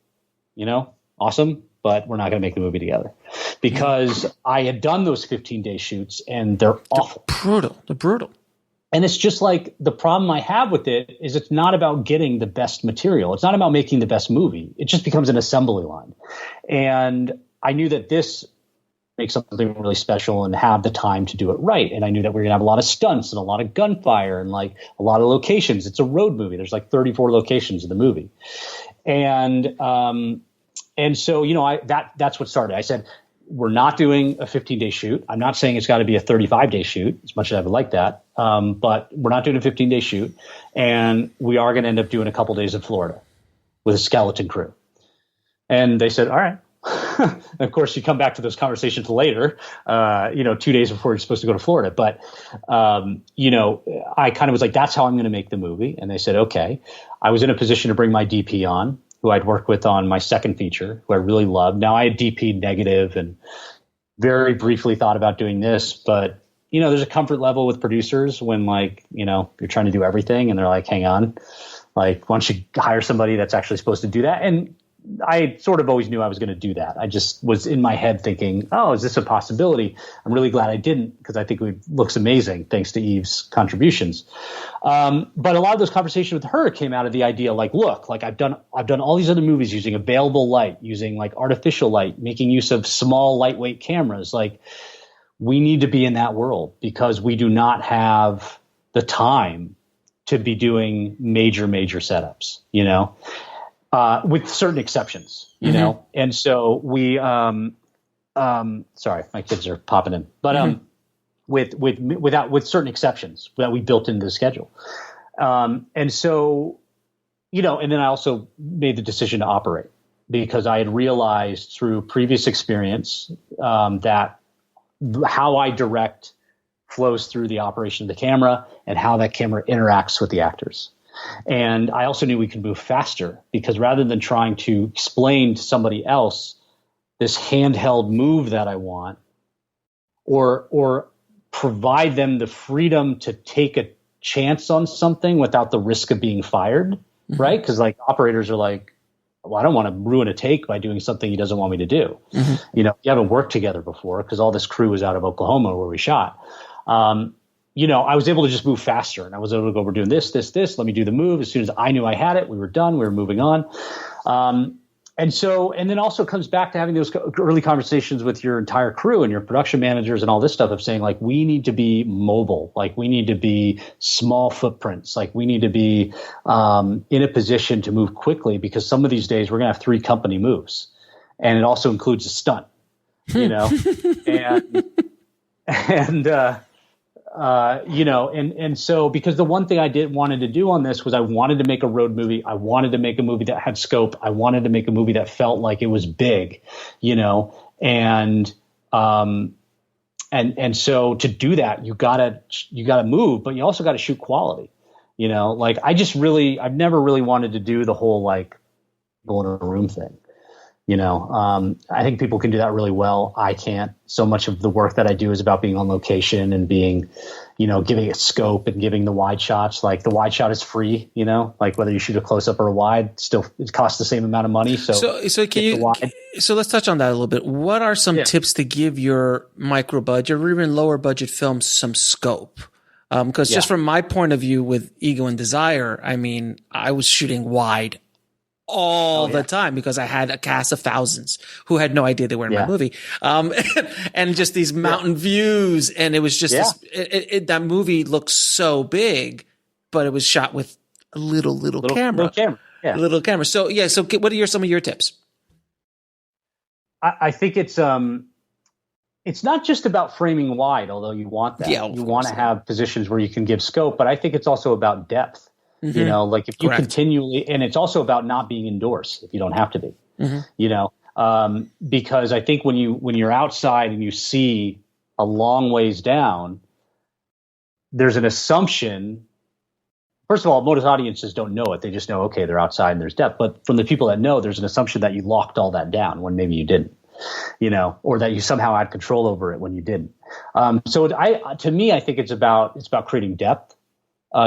awesome, but we're not going to make the movie together, because I had done those 15-day shoots and they're awful. They're brutal. And it's just like the problem I have with it is it's not about getting the best material. It's not about making the best movie. It just becomes an assembly line. And I knew that this make something really special and have the time to do it right. And I knew that we were going to have a lot of stunts and a lot of gunfire and like a lot of locations. It's a road movie. There's like 34 locations in the movie. And so, that's what started. I said, we're not doing a 15-day shoot. I'm not saying it's got to be a 35-day shoot, as much as I would like that. But we're not doing a 15-day shoot. And we are going to end up doing a couple days in Florida with a skeleton crew. And they said, all right. And of course, you come back to those conversations later, 2 days before you're supposed to go to Florida. But, I kind of was like, that's how I'm going to make the movie. And they said, okay. I was in a position to bring my DP on, who I'd worked with on my second feature, who I really loved. Now I had DP negative and very briefly thought about doing this, but there's a comfort level with producers when you're trying to do everything and they're like, hang on, like, why don't you hire somebody that's actually supposed to do that? And I sort of always knew I was going to do that. I just was in my head thinking, oh, is this a possibility? I'm really glad I didn't, because I think it looks amazing thanks to Eve's contributions. But a lot of those conversations with her came out of the idea like, look, like I've done all these other movies using available light, using like artificial light, making use of small, lightweight cameras. Like we need to be in that world because we do not have the time to be doing major setups, with certain exceptions, and so we, sorry, my kids are popping in, but, with certain exceptions that we built into the schedule. And so, and then I also made the decision to operate because I had realized through previous experience, that how I direct flows through the operation of the camera and how that camera interacts with the actors. And I also knew we could move faster because rather than trying to explain to somebody else this handheld move that I want, or provide them the freedom to take a chance on something without the risk of being fired, right? Because like operators are like, well, I don't want to ruin a take by doing something he doesn't want me to do. You haven't worked together before because all this crew was out of Oklahoma where we shot. I was able to just move faster and I was able to go, we're doing this, let me do the move. As soon as I knew I had it, we were done, we were moving on. And then also comes back to having those early conversations with your entire crew and your production managers and all this stuff of saying like, we need to be mobile. Like we need to be small footprints. Like we need to be, in a position to move quickly because some of these days we're going to have 3 company moves and it also includes a stunt, and so because the one thing I wanted to do on this was I wanted to make a road movie. I wanted to make a movie that had scope. I wanted to make a movie that felt like it was big, and so to do that, you gotta move, but you also got to shoot quality, like I've never really wanted to do the whole, like go in a room thing. I think people can do that really well. I can't. So much of the work that I do is about being on location and being, giving it scope and giving the wide shots. Like the wide shot is free, like whether you shoot a close up or a wide, still it costs the same amount of money. So let's touch on that a little bit. What are some tips to give your micro budget or even lower budget films some scope? Because just from my point of view with Ego and Desire, I mean, I was shooting wide all the time because I had a cast of thousands who had no idea they were in my movie. And just these mountain views. And it was just that movie looked so big, but it was shot with a little camera. Little camera. So what are some of your tips? I think it's not just about framing wide, although you want that. You want to have positions where you can give scope, but I think it's also about depth. Like if you continually, and it's also about not being indoors if you don't have to be, because I think when you're outside and you see a long ways down, there's an assumption. First of all, most audiences don't know it. They just know, okay, they're outside and there's depth. But from the people that know, there's an assumption that you locked all that down when maybe you didn't, or that you somehow had control over it when you didn't. To me, I think it's about creating depth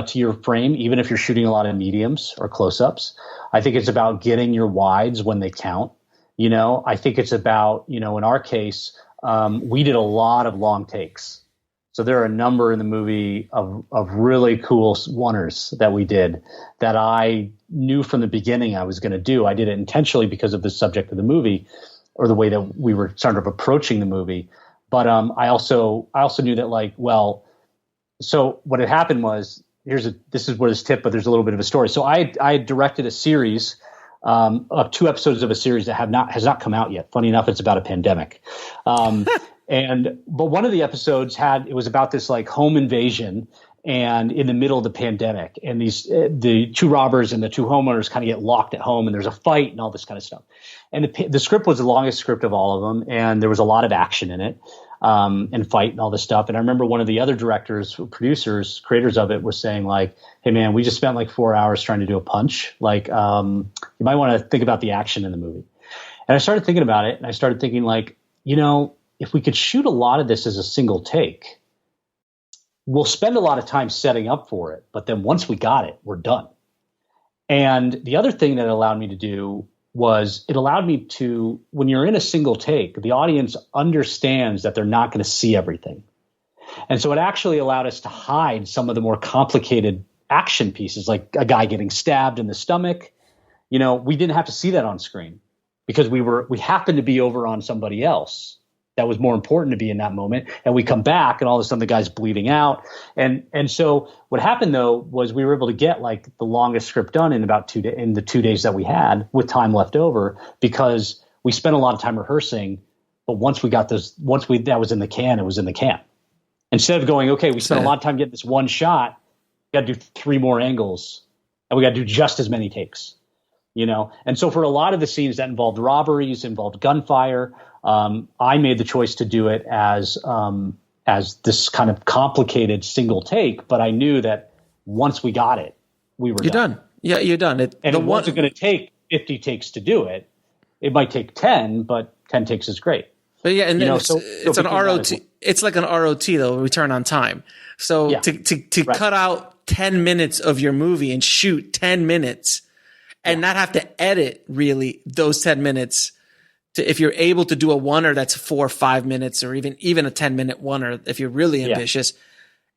to your frame, even if you're shooting a lot of mediums or close-ups. I think it's about getting your wides when they count. I think it's about, in our case, we did a lot of long takes. So there are a number in the movie of really cool oneers that we did that I knew from the beginning I was going to do. I did it intentionally because of the subject of the movie or the way that we were sort of approaching the movie. But I also knew that so what had happened was, this is where this tip, but there's a little bit of a story. So I directed a series of 2 episodes of a series that has not come out yet. Funny enough, it's about a pandemic. But one of the episodes it was about this like home invasion and in the middle of the pandemic, and the 2 robbers and the 2 homeowners kind of get locked at home and there's a fight and all this kind of stuff. And the script was the longest script of all of them. And there was a lot of action in it. And fight and all this stuff. And I remember one of the other directors, producers, creators of it was saying like, hey man, we just spent like 4 hours trying to do a punch. Like, you might want to think about the action in the movie. And I started thinking about it and I started thinking like, if we could shoot a lot of this as a single take, we'll spend a lot of time setting up for it. But then once we got it, we're done. And the other thing that it allowed me to do was it allowed me to, when you're in a single take, the audience understands that they're not going to see everything. And so it actually allowed us to hide some of the more complicated action pieces, like a guy getting stabbed in the stomach. We didn't have to see that on screen because we happened to be over on somebody else that was more important to be in that moment. And we come back and all of a sudden the guy's bleeding out. And so what happened though was we were able to get like the longest script done in about in the 2 days that we had with time left over, because we spent a lot of time rehearsing. But once that was in the can, it was in the can. Instead of going, okay, we spent a lot of time getting this one shot, we got to do 3 more angles and we got to do just as many takes, And so for a lot of the scenes that involved robberies, involved gunfire, I made the choice to do it as this kind of complicated single take, but I knew that once we got it, we were done. Yeah, you're done. It wasn't going to take 50 takes to do it. It might take 10, but 10 takes is great. But yeah, and it's an ROT. It's like an ROT though, return on time. So to cut out 10 minutes of your movie and shoot 10 minutes and not have to edit really those 10 minutes. If you're able to do a oneer that's 4 or 5 minutes, or even a 10-minute oneer, if you're really ambitious,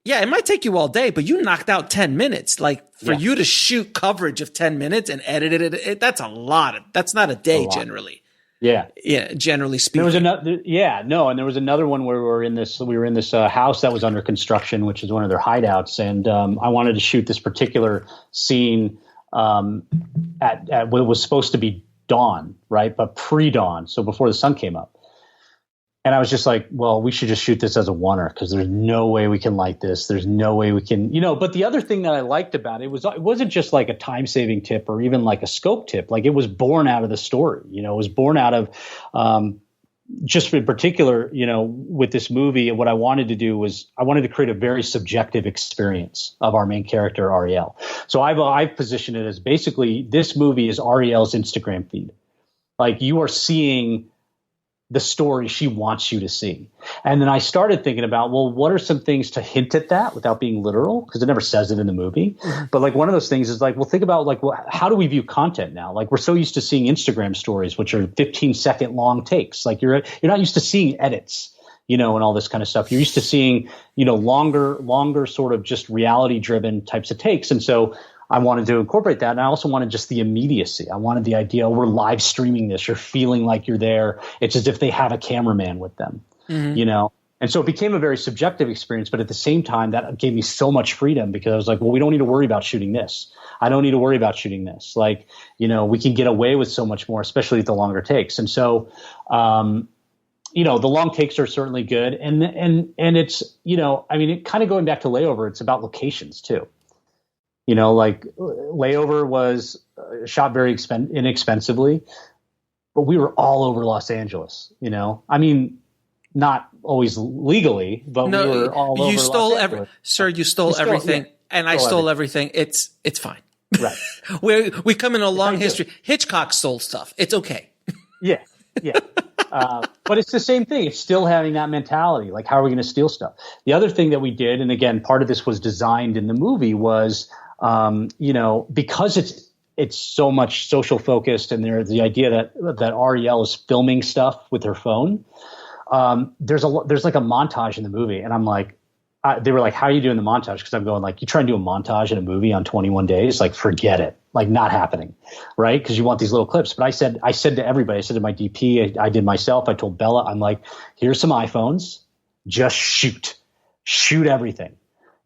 it might take you all day, but you knocked out 10 minutes. Like for you to shoot coverage of 10 minutes and edit it, that's a lot. That's not a day generally. Yeah, generally speaking. There was and there was another one where we were in this house that was under construction, which is one of their hideouts, and I wanted to shoot this particular scene at what was supposed to be dawn, right? But pre-dawn, so before the sun came up. And I was just like, well, we should just shoot this as a oneer because there's no way we can light this. There's no way we can, but the other thing that I liked about it wasn't just like a time-saving tip or even like a scope tip. Like it was born out of the story, it was born out of just in particular, with this movie. What I wanted to do was I wanted to create a very subjective experience of our main character, Ariel. So I've positioned it as basically this movie is Ariel's Instagram feed. Like you are seeing the story she wants you to see. And then I started thinking about, well, what are some things to hint at that without being literal? Because it never says it in the movie. Mm-hmm. But like one of those things is like, well, think about like, well, how do we view content now? Like we're so used to seeing Instagram stories, which are 15-second long takes. Like you're not used to seeing edits, you know, and all this kind of stuff. You're used to seeing, you know, longer sort of just reality driven types of takes. And so I wanted to incorporate that. And I also wanted just the immediacy. I wanted the idea, we're live streaming this. You're feeling like you're there. It's as if they have a cameraman with them, you know? And so it became a very subjective experience. But at the same time, that gave me so much freedom because I was like, well, we don't need to worry about shooting this. I don't need to worry about shooting this. Like, you know, we can get away with so much more, especially with the longer takes. And so, you know, the long takes are certainly good. And it's, you know, I mean, it kind of going back to Layover, it's about locations too. You know, like Layover was shot very inexpensively, but we were all over Los Angeles, you know. I mean, not always legally, but we were all over Los Angeles. Sir, you stole everything, and I stole everything. It's fine. Right. we come in a long history. Hitchcock stole stuff. It's okay. Yeah. But it's the same thing. It's still having that mentality. Like, how are we going to steal stuff? The other thing that we did, and again, part of this was designed in the movie, was you know, because it's so much social focused, and there's the idea that Ariel is filming stuff with her phone. There's like a montage in the movie, and I'm like, they were like, "How are you doing the montage?" Because I'm going like, you try and do a montage in a movie on 21 days, like forget it, like not happening, right? Because you want these little clips. But I said to everybody, I said to my DP, I did myself. I told Bella, I'm like, here's some iPhones, just shoot everything.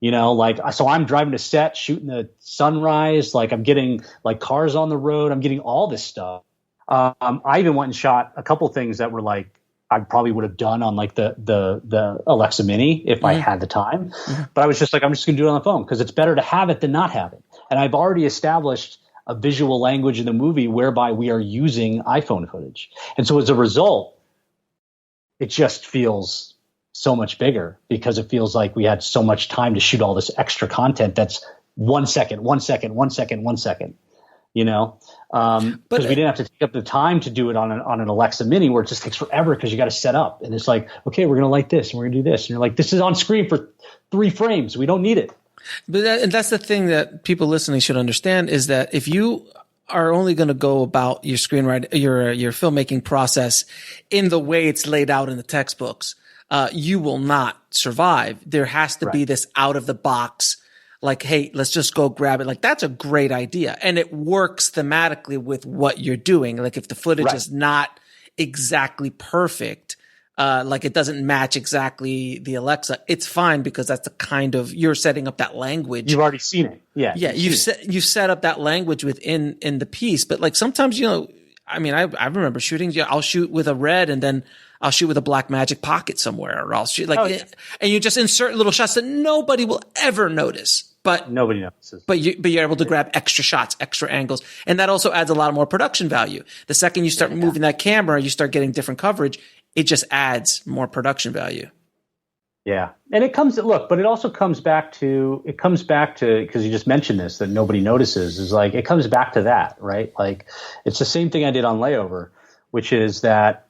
You know, like, so I'm driving to set, shooting the sunrise, like I'm getting like cars on the road. I'm getting all this stuff. I even went and shot a couple things that were like, I probably would have done on like the Alexa Mini if I had the time. But I was just like, I'm just going to do it on the phone because it's better to have it than not have it. And I've already established a visual language in the movie whereby we are using iPhone footage. And so as a result, it just feels so much bigger because it feels like we had so much time to shoot all this extra content that's 1 second, you know, because we didn't have to take up the time to do it on an Alexa Mini where it just takes forever because you got to set up. And it's like, okay, we're going to light this and we're going to do this. And you're like, this is on screen for 3 frames. We don't need it. And that's the thing that people listening should understand is that if you are only going to go about your screenwriting, your filmmaking process in the way it's laid out in the textbooks, you will not survive. There has to be this out of the box, like, hey, let's just go grab it. Like, that's a great idea. And it works thematically with what you're doing. Like, if the footage is not exactly perfect, like it doesn't match exactly the Alexa, it's fine because that's the kind of, you're setting up that language. You've already seen it. Yeah. Yeah. You've set up that language within the piece. But like sometimes, you know, I mean, I remember shooting, I'll shoot with a red and then I'll shoot with a black magic pocket somewhere, or I'll shoot and you just insert little shots that nobody will ever notice. But nobody notices. But you're able to grab extra shots, extra angles, and that also adds a lot more production value. The second you start moving that camera, you start getting different coverage. It just adds more production value. Yeah, and it also comes back to because you just mentioned this that nobody notices is like it comes back to that, right? Like it's the same thing I did on Layover, which is that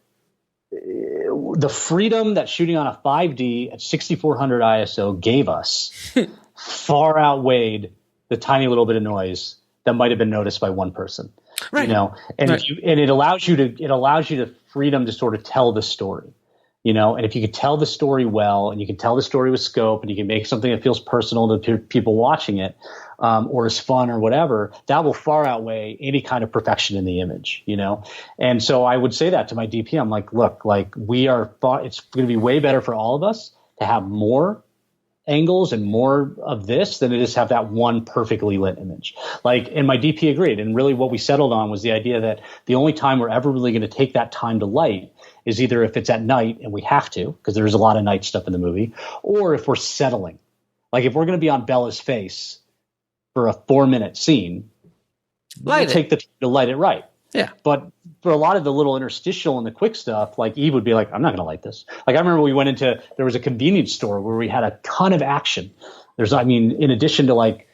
the freedom that shooting on a 5D at 6400 ISO gave us far outweighed the tiny little bit of noise that might have been noticed by one person, right? You know, and it allows you the freedom to sort of tell the story, you know. And if you can tell the story well, and you can tell the story with scope, and you can make something that feels personal to people watching it, or is fun or whatever, that will far outweigh any kind of perfection in the image, you know. And so I would say that to my DP. I'm like, look, like it's going to be way better for all of us to have more angles and more of this than it is have that one perfectly lit image. Like, and my DP agreed. And really what we settled on was the idea that the only time we're ever really going to take that time to light is either if it's at night and we have to, because there's a lot of night stuff in the movie, or if we're settling. Like if we're going to be on Bella's face for a 4-minute scene, we'll take the time to light it right. Yeah. But for a lot of the little interstitial and the quick stuff, like Eve would be like, I'm not going to light this. Like I remember there was a convenience store where we had a ton of action. In addition to like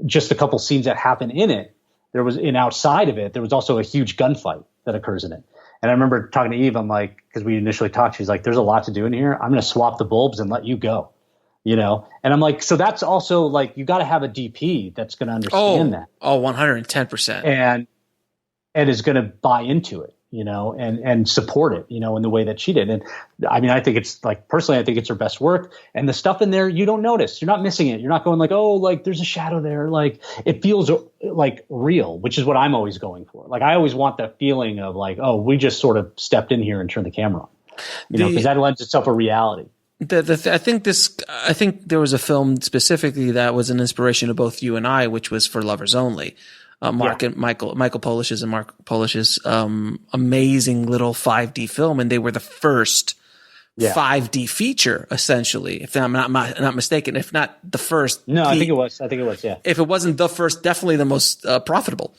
just a couple scenes that happen in it, outside of it, there was also a huge gunfight. that occurs in it. And I remember talking to Eve, I'm like, because we initially talked, she's like, there's a lot to do in here. I'm going to swap the bulbs and let you go, And I'm like, so that's also like, you got to have a DP that's going to understand that. Oh, 110%. And is going to buy into it, and support it, in the way that she did. And I mean, I think it's like, personally, I think it's her best work. And the stuff in there, you don't notice. You're not missing it. You're not going like, oh, like there's a shadow there. Like it feels like real, which is what I'm always going for. Like I always want that feeling of like, oh, we just sort of stepped in here and turned the camera on, because that lends itself a reality. I think there was a film specifically that was an inspiration to both you and I, which was For Lovers Only. And Michael Polish's and Mark Polish's amazing little 5D film, and they were the first 5D feature, essentially. If I'm not mistaken, if not the first. No, I think it was. Yeah. If it wasn't the first, definitely the most profitable.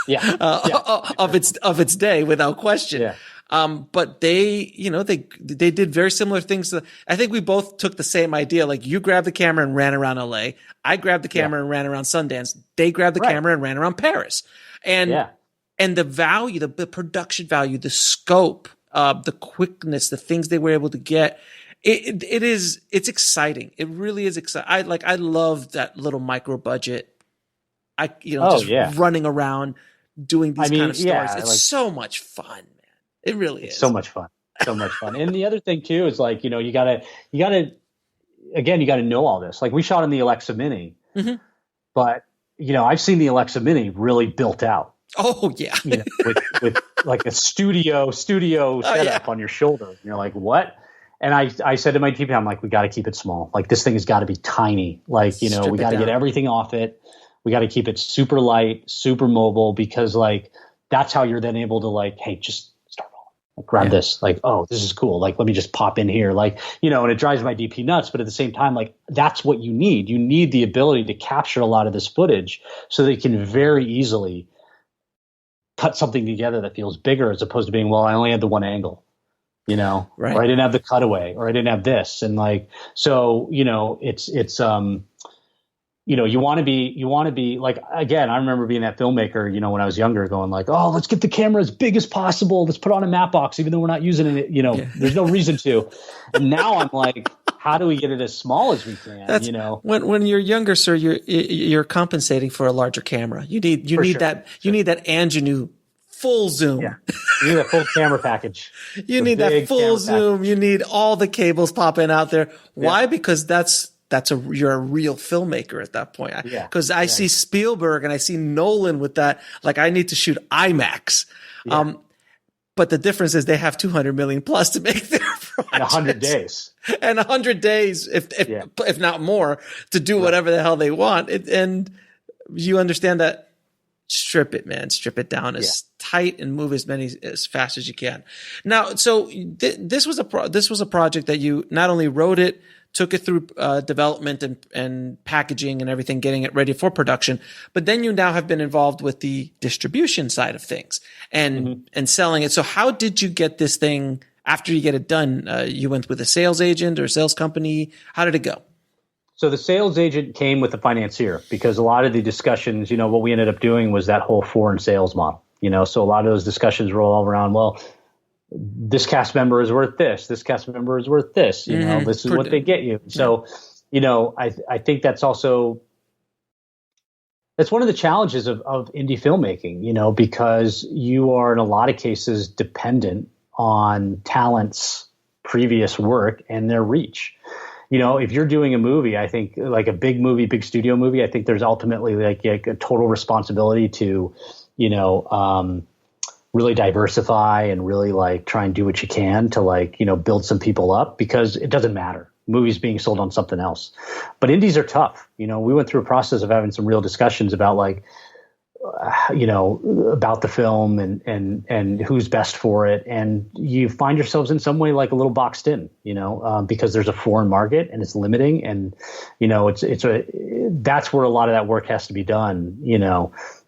Of its day, without question. Yeah. But they did very similar things. I think we both took the same idea. Like you grabbed the camera and ran around LA. I grabbed the camera and ran around Sundance. They grabbed the camera and ran around Paris. And the value, the production value, the scope, the quickness, the things they were able to get. It's exciting. It really is exciting. I love that little micro budget. Running around doing these kind of stories. It's so much fun. It really is so much fun. And the other thing too is like, you gotta know all this. Like we shot in the Alexa Mini, but I've seen the Alexa Mini really built out. Oh yeah. With like a studio setup on your shoulder. And you're like, what? And I said to my team, I'm like, we got to keep it small. Like this thing has got to be tiny. Like, we got to get everything off it. We got to keep it super light, super mobile, because like, that's how you're then able to like, hey, just grab this, like, oh, this is cool. Like, let me just pop in here. Like, and it drives my DP nuts. But at the same time, like, that's what you need. You need the ability to capture a lot of this footage so that you can very easily cut something together that feels bigger, as opposed to being, well, I only had the one angle, or I didn't have the cutaway, or I didn't have this. And like, so, you want to be like, again, I remember being that filmmaker, when I was younger, going like, oh, let's get the camera as big as possible. Let's put on a matte box, even though we're not using it, there's no reason to. And now I'm like, how do we get it as small as we can? When you're younger, sir, you're compensating for a larger camera. You need that Angenu full zoom. Yeah. You need a full camera package. You need that full zoom. Package. You need all the cables popping out there. Why? Because you're a real filmmaker at that point. Because I see Spielberg and I see Nolan with that. Like, I need to shoot IMAX. Yeah. But the difference is they have 200 million plus to make their projects. In 100 days. And 100 days, if not more, to do whatever the hell they want. And you understand that. Strip it, man. Strip it down as tight and move as fast as you can. Now, so this was a project that you not only wrote it, took it through development and packaging and everything, getting it ready for production. But then you now have been involved with the distribution side of things and selling it. So how did you get this thing after you get it done? You went with a sales agent or a sales company. How did it go? So the sales agent came with the financier, because a lot of the discussions, what we ended up doing was that whole foreign sales model. So a lot of those discussions roll all around, well, this cast member is worth this. This cast member is worth this. This is what they get you. So, I think that's one of the challenges of indie filmmaking, because you are in a lot of cases dependent on talent's previous work and their reach. If you're doing a movie, I think like a big movie, big studio movie, I think there's ultimately like a total responsibility to, really diversify and really like try and do what you can to like, build some people up, because it doesn't matter. Movies being sold on something else. But indies are tough. We went through a process of having some real discussions about like, about the film and who's best for it. And you find yourselves in some way like a little boxed in, because there's a foreign market and it's limiting. And, that's where a lot of that work has to be done,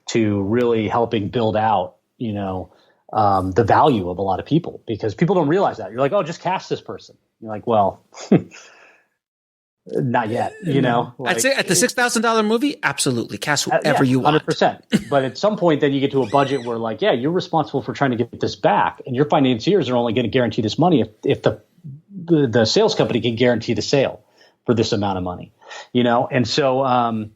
to really helping build out, the value of a lot of people, because people don't realize that. You're like, oh, just cast this person. You're like, well, Not yet, you know. I'd say at the $6,000 movie, absolutely cast whoever you want. 100%. But at some point, then you get to a budget where, like, yeah, you're responsible for trying to get this back, and your financiers are only going to guarantee this money if the sales company can guarantee the sale for this amount of money, you know. And so,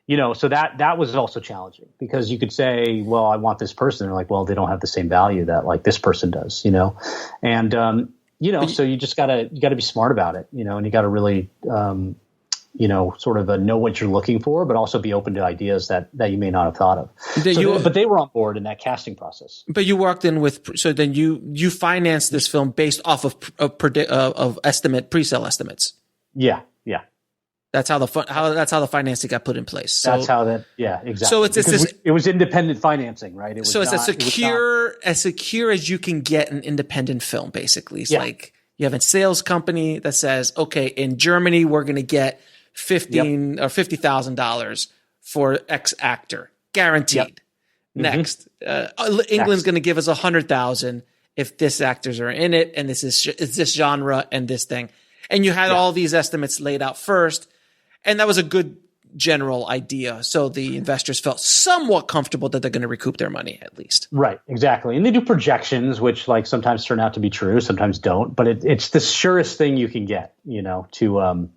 you know, so that was also challenging because you could say, well, I want this person. They're like, well, they don't have the same value that like this person does, you know, and you know, so you just gotta be smart about it, you know, and you gotta really, you know, sort of know what you're looking for, but also be open to ideas that you may not have thought of. But they were on board in that casting process. But you walked in with, so then you financed this film based off of pre-sale estimates. Yeah. That's how the financing got put in place. So, that's how that. Yeah, exactly. So it was independent financing, right? It's as secure as you can get an independent film. Basically, it's like you have a sales company that says, okay, in Germany we're going to get $15,000 or $50,000 for X actor, guaranteed. Next, England's going to give us $100,000 if this actors are in it, and this is this genre and this thing. And you had all these estimates laid out first. And that was a good general idea. So the investors felt somewhat comfortable that they're going to recoup their money at least. Right, exactly. And they do projections, which like sometimes turn out to be true, sometimes don't. But it's the surest thing you can get, you know, to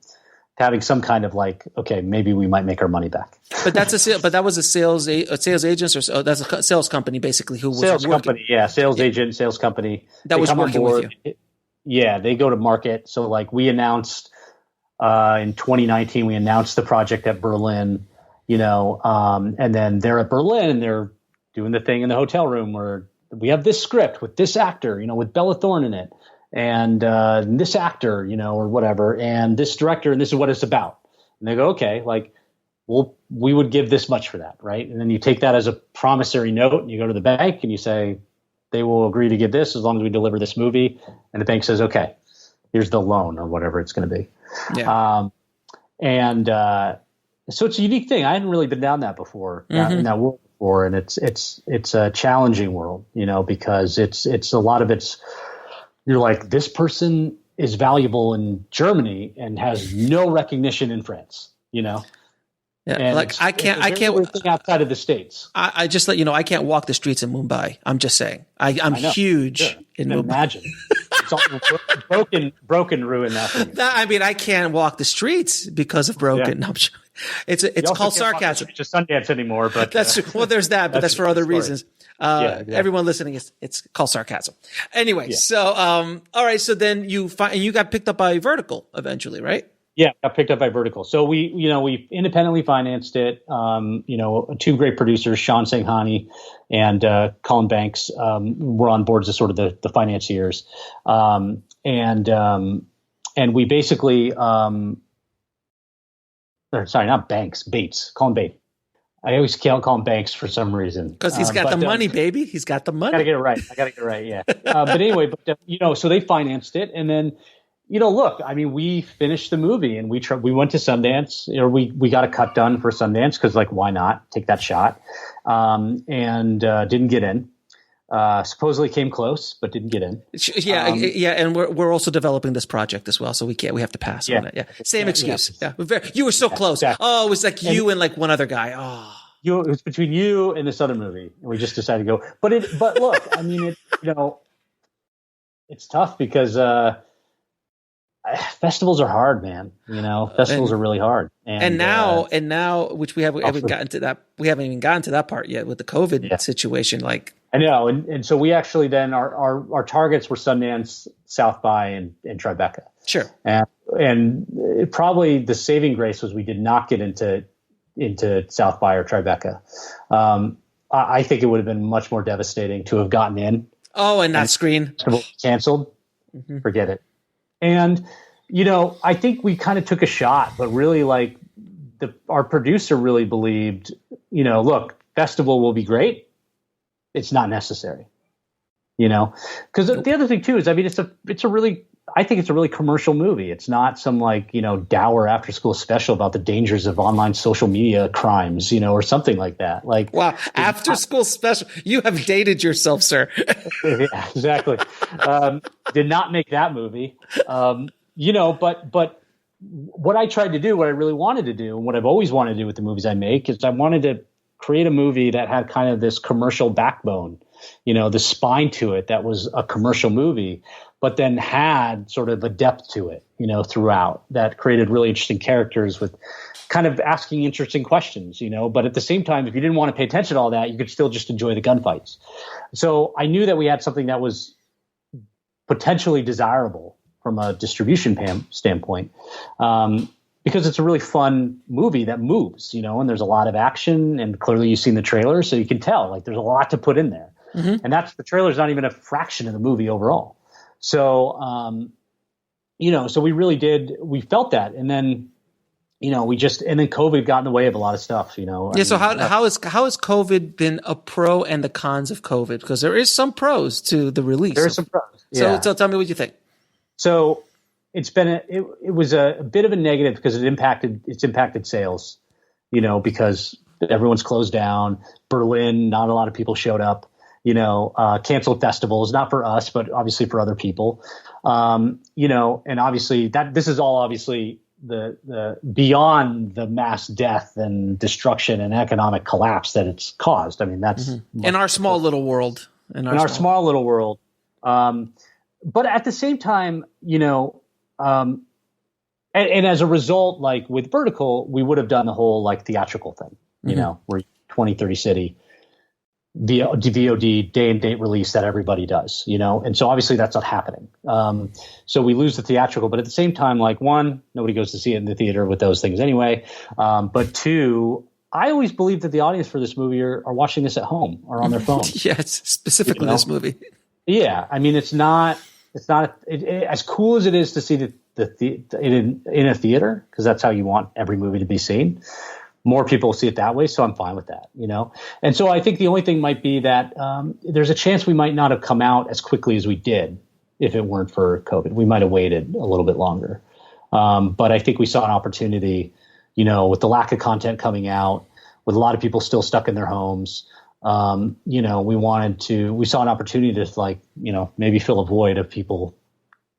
having some kind of like, okay, maybe we might make our money back. But that was a sales agent, or so that's a sales company basically who was sales company, agent, sales company that was working with you. Yeah, they go to market. So like we announced. In 2019, we announced the project at Berlin, you know, and then they're at Berlin and they're doing the thing in the hotel room where we have this script with this actor, you know, with Bella Thorne in it, and this actor, you know, or whatever, and this director, and this is what it's about. And they go, okay, like, well, we would give this much for that, right? And then you take that as a promissory note, and you go to the bank and you say, they will agree to give this as long as we deliver this movie, and the bank says, okay, here's the loan or whatever it's going to be. Yeah. So it's a unique thing. I hadn't really been down that before, in that world before. And it's a challenging world, you know, because it's a lot of you're like, this person is valuable in Germany and has no recognition in France, you know? Yeah. And like I can't outside of the States. I just let you know, I can't walk the streets in Mumbai. I'm just saying I'm huge in Mumbai. Imagine. It's all broken ruin that for you. I mean, I can't walk the streets because of broken. No, it's called sarcasm. It's just Sundance anymore, but that's well. There's that, but that's for other reasons. Everyone listening, it's called sarcasm. Anyway, so all right. So then you got picked up by Vertical eventually, right? Yeah, got picked up by Vertical. So we independently financed it. You know, two great producers, Sean Sanghani and Colin Banks, were on board as sort of the financiers. And we basically, sorry, not Banks, Bates, Colin Bates. I always can't call him Banks for some reason. Because he's got the money, baby. He's got the money. I got to get it right. Yeah. But anyway, you know, so they financed it, and then, you know, look, I mean, we finished the movie and we went to Sundance, or we got a cut done for Sundance because, like, why not take that shot? And didn't get in. Supposedly came close, but didn't get in. Yeah, and we're also developing this project as well, so we have to pass on it. Yeah, same excuse. Yeah, you were so close. Exactly. Oh, it was like you and like one other guy. Oh, it was between you and this other movie, and we just decided to go. But look, I mean, you know, it's tough because. Festivals are hard, man. You know, festivals are really hard. And now, which we haven't gotten to that. We haven't even gotten to that part yet with the COVID situation. Like, I know, and so we actually then our targets were Sundance, South by, and Tribeca. Sure. And probably the saving grace was we did not get into South by or Tribeca. I think it would have been much more devastating to have gotten in. Oh, and not screen canceled. Mm-hmm. Forget it. And, you know, I think we kind of took a shot, but really, like, our producer really believed, you know, look, festival will be great. It's not necessary, you know, because the other thing too is, I mean, I think it's a really commercial movie. It's not some, like, you know, dour after school special about the dangers of online social media crimes, you know, or something like that. Like, wow, after school special, you have dated yourself, sir. Yeah, exactly. Did not make that movie. You know, but what I tried to do, what I really wanted to do, and what I've always wanted to do with the movies I make is I wanted to create a movie that had kind of this commercial backbone, the spine to it that was a commercial movie, but then had sort of a depth to it, throughout, that created really interesting characters with kind of asking interesting questions, but at the same time, if you didn't want to pay attention to all that, you could still just enjoy the gunfights. So I knew that we had something that was potentially desirable from a distribution standpoint, because it's a really fun movie that moves, and there's a lot of action, and clearly you've seen the trailer, so you can tell like there's a lot to put in there. Mm-hmm. And the trailer is not even a fraction of the movie overall. So, so we felt that. And then, and then COVID got in the way of a lot of stuff, Yeah. So how has COVID been a pro and the cons of COVID? Because there is some pros to the release. There are some pros. Yeah. So tell me what you think. So it's been it was a bit of a negative because it's impacted sales, because everyone's closed down. Berlin, not a lot of people showed up. Canceled festivals, not for us, but obviously for other people. And obviously this is all obviously the beyond the mass death and destruction and economic collapse that it's caused. I mean, that's in our small little world. In our small little world. But at the same time, and as a result, like with Vertical, we would have done the whole like theatrical thing, where 2030 city. VOD day and date release that everybody does, and so obviously that's not happening. So we lose the theatrical, but at the same time, like one, nobody goes to see it in the theater with those things anyway. But two, I always believe that the audience for this movie are watching this at home or on their phone. Yes, specifically this movie. Yeah, I mean, it's not as cool as it is to see in a theater, because that's how you want every movie to be seen. More people see it that way, so I'm fine with that, And so I think the only thing might be that there's a chance we might not have come out as quickly as we did if it weren't for COVID. We might have waited a little bit longer. But I think we saw an opportunity, with the lack of content coming out, with a lot of people still stuck in their homes. We saw an opportunity to maybe fill a void of people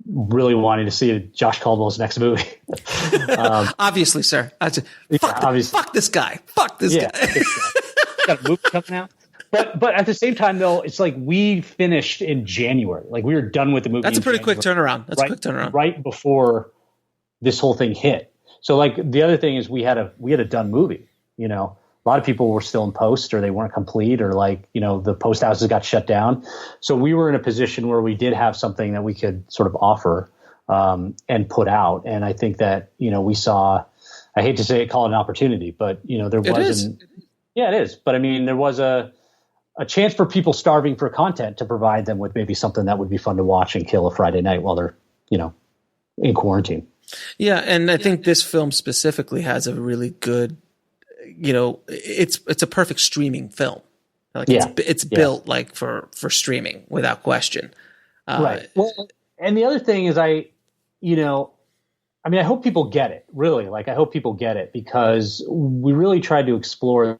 really wanting to see Josh Caldwell's next movie. Obviously, sir. Fuck this guy. Fuck this guy. Got a movie coming out. But at the same time, though, it's like we finished in January. Like we were done with the movie. That's a pretty quick turnaround. That's a quick turnaround. Right before this whole thing hit. So like the other thing is we had a done movie. A lot of people were still in post, or they weren't complete, or the post houses got shut down. So we were in a position where we did have something that we could sort of offer and put out. And I think that, we saw, I hate to say it, call it an opportunity, but there wasn't. Yeah, it is. But I mean, there was a chance for people starving for content to provide them with maybe something that would be fun to watch and kill a Friday night while they're, in quarantine. Yeah. And I think this film specifically has a really good, it's a perfect streaming film. It's built like for streaming without question. Right. Well, and the other thing is I hope people get it, really. Like, I hope people get it, because we really tried to explore,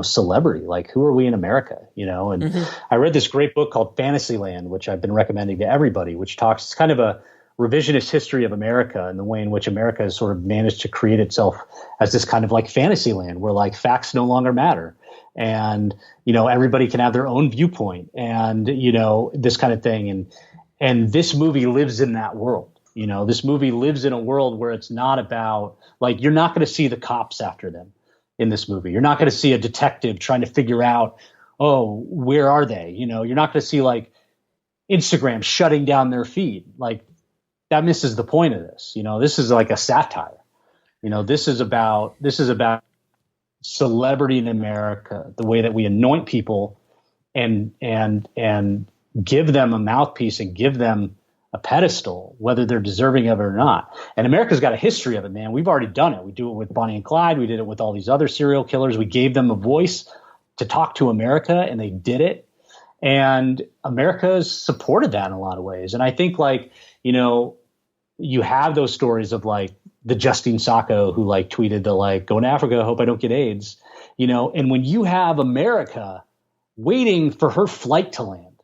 celebrity, like who are we in America, and I read this great book called Fantasyland, which I've been recommending to everybody, which talks, it's kind of a revisionist history of America and the way in which America has sort of managed to create itself as this kind of like fantasy land where like facts no longer matter. And, everybody can have their own viewpoint and, this kind of thing. And this movie lives in that world. This movie lives in a world where it's not about, like, you're not going to see the cops after them in this movie. You're not going to see a detective trying to figure out, oh, where are they? You're not going to see like Instagram shutting down their feed. Like, that misses the point of this. This is like a satire. This is about celebrity in America, the way that we anoint people and give them a mouthpiece and give them a pedestal, whether they're deserving of it or not. And America's got a history of it, man. We've already done it. We do it with Bonnie and Clyde. We did it with all these other serial killers. We gave them a voice to talk to America, and they did it. And America has supported that in a lot of ways. And I think, you have those stories of like the Justine Sacco who like tweeted the like, going to Africa, hope I don't get AIDS, and when you have America waiting for her flight to land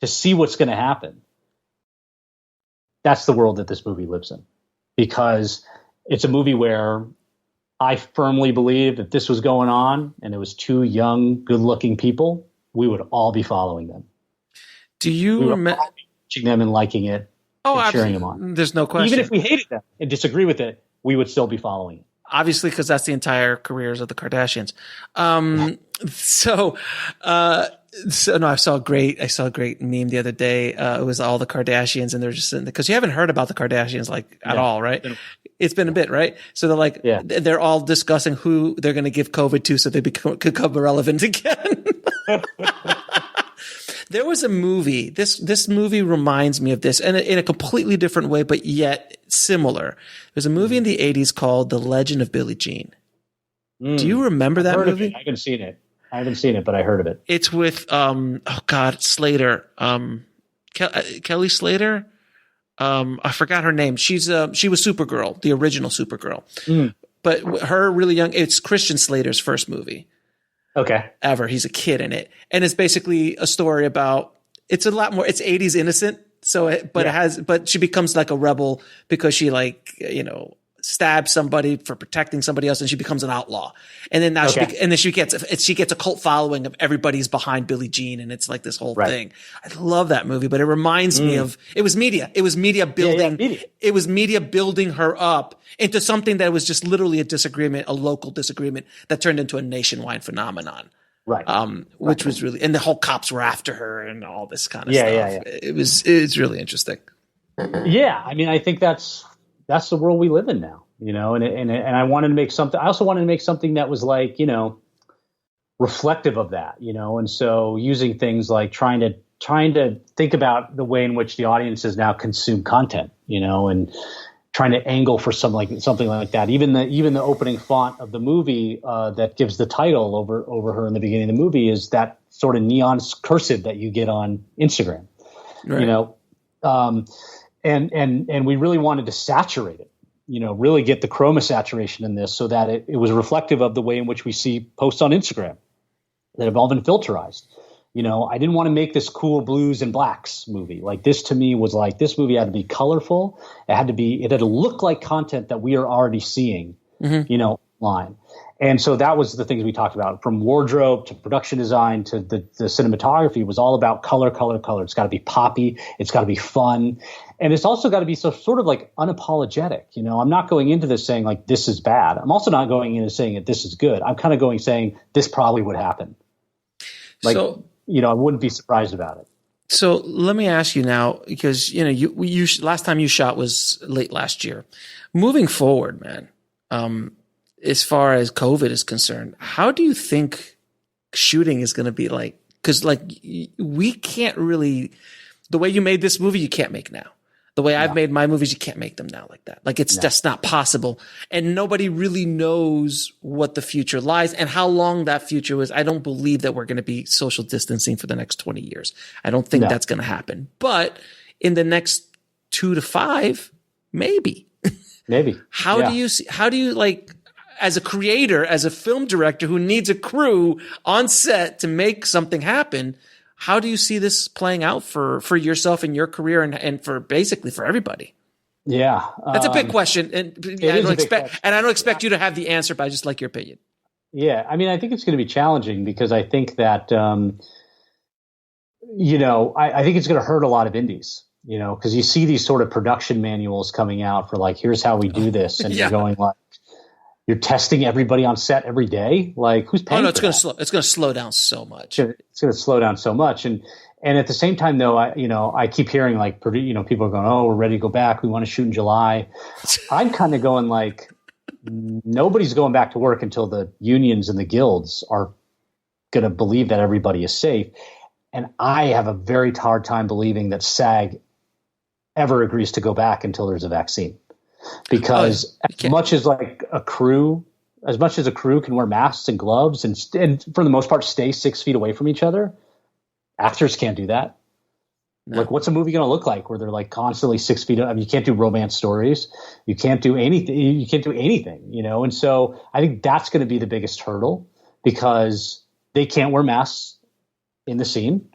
to see what's going to happen, that's the world that this movie lives in, because it's a movie where I firmly believe that this was going on and it was two young, good-looking people, we would all be following them. Do you remember watching them and liking it and cheering them on? There's no question. Even if we hated them and disagree with it, we would still be following it. Obviously, because that's the entire careers of the Kardashians. So no, I saw a great meme the other day. It was all the Kardashians, and they're just sitting there, because you haven't heard about the Kardashians at all, right? It's been a bit, right? So they're like, they're all discussing who they're going to give COVID to so they become relevant again. There was a movie. This movie reminds me of this, and in a completely different way, but yet similar. There's a movie in the 80s called The Legend of Billie Jean. Do you remember that movie? I haven't seen it, but I heard of it. It's with Slater, Kelly Slater. I forgot her name. She was Supergirl, the original Supergirl. But her really young. It's Christian Slater's first movie. Okay. Ever. He's a kid in it. And it's basically a story about, it's a lot more, it's 80s innocent. So, but she becomes like a rebel because she stabs somebody for protecting somebody else, and she becomes an outlaw. And then she gets a cult following of everybody's behind Billie Jean. And it's like this whole thing. I love that movie, but it reminds me of, it was media building, it was media building her up into something that was just literally a disagreement, a local disagreement that turned into a nationwide phenomenon. Right. Which was really, and the whole cops were after her and all this kind of stuff. Yeah. It's really interesting. Yeah. I mean, I think that's the world we live in now, and I wanted to make something. I also wanted to make something that was like, reflective of that, and so using things like trying to think about the way in which the audiences now consume content, and trying to angle for something like that. Even the opening font of the movie that gives the title over her in the beginning of the movie is that sort of neon cursive that you get on Instagram, right. And we really wanted to saturate it, really get the chroma saturation in this so that it was reflective of the way in which we see posts on Instagram that have all been filterized. I didn't want to make this cool blues and blacks movie. Like, this to me was like, this movie had to be colorful. It had to look like content that we are already seeing, online. And so that was the things we talked about, from wardrobe to production design to the cinematography was all about color. It's got to be poppy. It's got to be fun. And it's also got to be sort of like unapologetic. I'm not going into this saying like, this is bad. I'm also not going into saying that this is good. I'm kind of saying this probably would happen. Like, I wouldn't be surprised about it. So let me ask you now, because, you last time you shot was late last year. Moving forward, man, as far as COVID is concerned, how do you think shooting is going to be like? Because we can't really, the way you made this movie, you can't make now. The way I've made my movies, you can't make them now like that. Like, it's just not possible. And nobody really knows what the future lies and how long that future is. I don't believe that we're going to be social distancing for the next 20 years. I don't think that's going to happen. But in the next 2 to 5, maybe. Maybe. How do you like, as a creator, as a film director who needs a crew on set to make something happen, how do you see this playing out for yourself and your career and for basically for everybody? Yeah. That's a big question. And I don't expect you to have the answer, but I just like your opinion. Yeah. I mean, I think it's going to be challenging because I think that, I think it's going to hurt a lot of indies, because you see these sort of production manuals coming out for like, here's how we do this. And you're going like, you're testing everybody on set every day. Like, who's paying? It's going to slow down so much. It's going to slow down so much. And at the same time, though, I keep hearing like, people are going, oh, we're ready to go back. We want to shoot in July. I'm kind of going like, nobody's going back to work until the unions and the guilds are going to believe that everybody is safe. And I have a very hard time believing that SAG ever agrees to go back until there's a vaccine. Because as much as a crew can wear masks and gloves and for the most part stay 6 feet away from each other, actors can't do that. No. Like, what's a movie going to look like where they're like constantly 6 feet? I mean, you can't do romance stories. You can't do anything. And so I think that's going to be the biggest hurdle because they can't wear masks in the scene.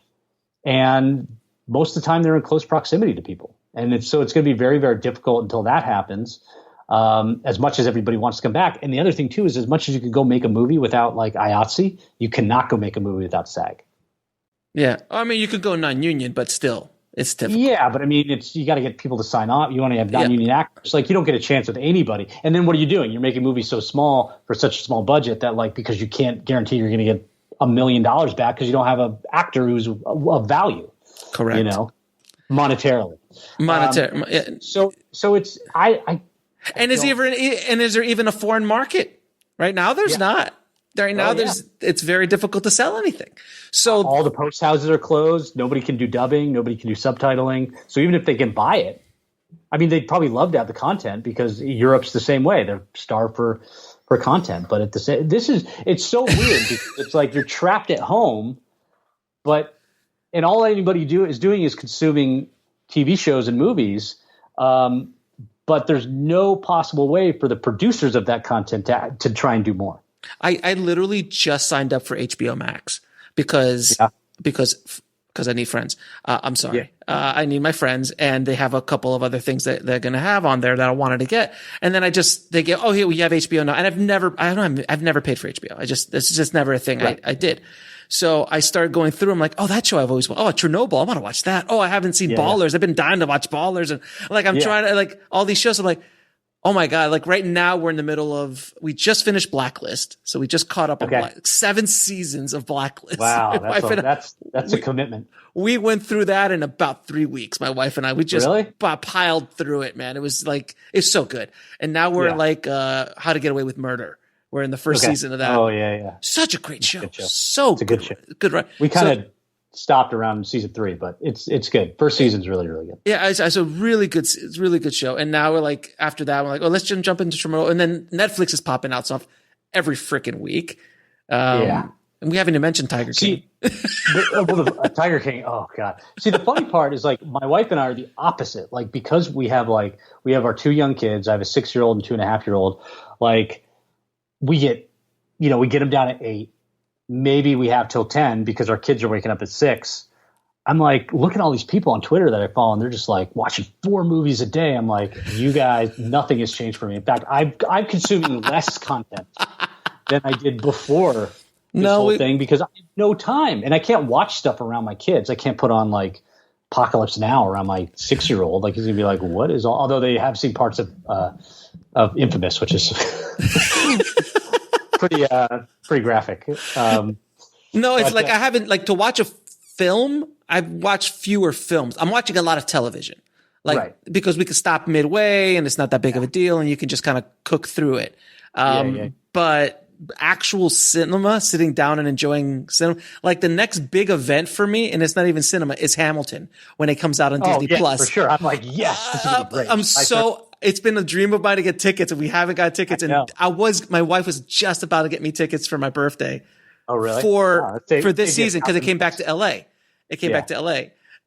And most of the time they're in close proximity to people. And it's going to be very, very difficult until that happens. As much as everybody wants to come back. And the other thing too is, as much as you can go make a movie without like IATSE, you cannot go make a movie without SAG. Yeah. I mean, you could go non-union, but still it's difficult. Yeah. But I mean, you got to get people to sign on. You want to have non-union actors. Like, you don't get a chance with anybody. And then what are you doing? You're making movies so small for such a small budget that, like, because you can't guarantee you're going to get $1 million back because you don't have an actor who's of value. Correct. You know, monetarily. So it's, And is there even a foreign market? Right now, there's not. Right now, it's very difficult to sell anything. So all the post houses are closed. Nobody can do dubbing. Nobody can do subtitling. So even if they can buy it, I mean, they'd probably love to have the content because Europe's the same way. They're starved for content. But it's so weird because it's like you're trapped at home, and all anybody is doing is consuming TV shows and movies. But there's no possible way for the producers of that content to try and do more. I literally just signed up for HBO Max because I need friends. I'm sorry. Yeah. I need my friends, and they have a couple of other things that they're going to have on there that I wanted to get. And then they get, oh, here we have HBO now. And I've never paid for HBO. It's just never a thing I did. So I started going through. I'm like, oh, that show I've always wanted. Oh, Chernobyl. I want to watch that. Oh, I haven't seen Ballers. I've been dying to watch Ballers. And like, I'm trying to, like, all these shows. I'm like, oh my God. Like right now we're in the middle of, we just finished Blacklist. So we just caught up on 7 seasons of Blacklist. Wow. That's a commitment. We went through that in about 3 weeks. My wife and I, we just piled through it, man. It was like, it's so good. And now we're like, How to Get Away with Murder. We're in the first season of that. Oh yeah. Such a great show. It's a good show. Good, right? We kind of stopped around season 3, but it's good. First season's really, really good. Yeah, it's a really good show. And now we're like, after that, we're like, oh, let's just jump into Chernobyl. And then Netflix is popping out stuff every freaking week. And we haven't even mentioned Tiger King. Tiger King. Oh God. See, the funny part is, like, my wife and I are the opposite. Like, because we have our 2 young kids. I have a 6-year-old and 2.5-year-old. Like, we get them down at 8. Maybe we have till 10 because our kids are waking up at 6. I'm like, looking at all these people on Twitter that I follow, and they're just like watching 4 movies a day. I'm like, you guys, nothing has changed for me. In fact, I'm consuming less content than I did before this whole thing because I have no time, and I can't watch stuff around my kids. I can't put on like Apocalypse Now around my 6-year-old. Like, he's gonna be like, what is all? Although they have seen parts of Infamous, which is pretty graphic. No, it's like I haven't, like, to watch a film. I've watched fewer films. I'm watching a lot of television, because we can stop midway and it's not that big of a deal, and you can just kind of cook through it. But actual cinema, sitting down and enjoying cinema, like the next big event for me, and it's not even cinema, is Hamilton when it comes out on Disney Plus. For sure. I'm like, yes, this is great. It's been a dream of mine to get tickets, and we haven't got tickets. And my wife was just about to get me tickets for my birthday. Oh, really? For this season, because it came back to LA.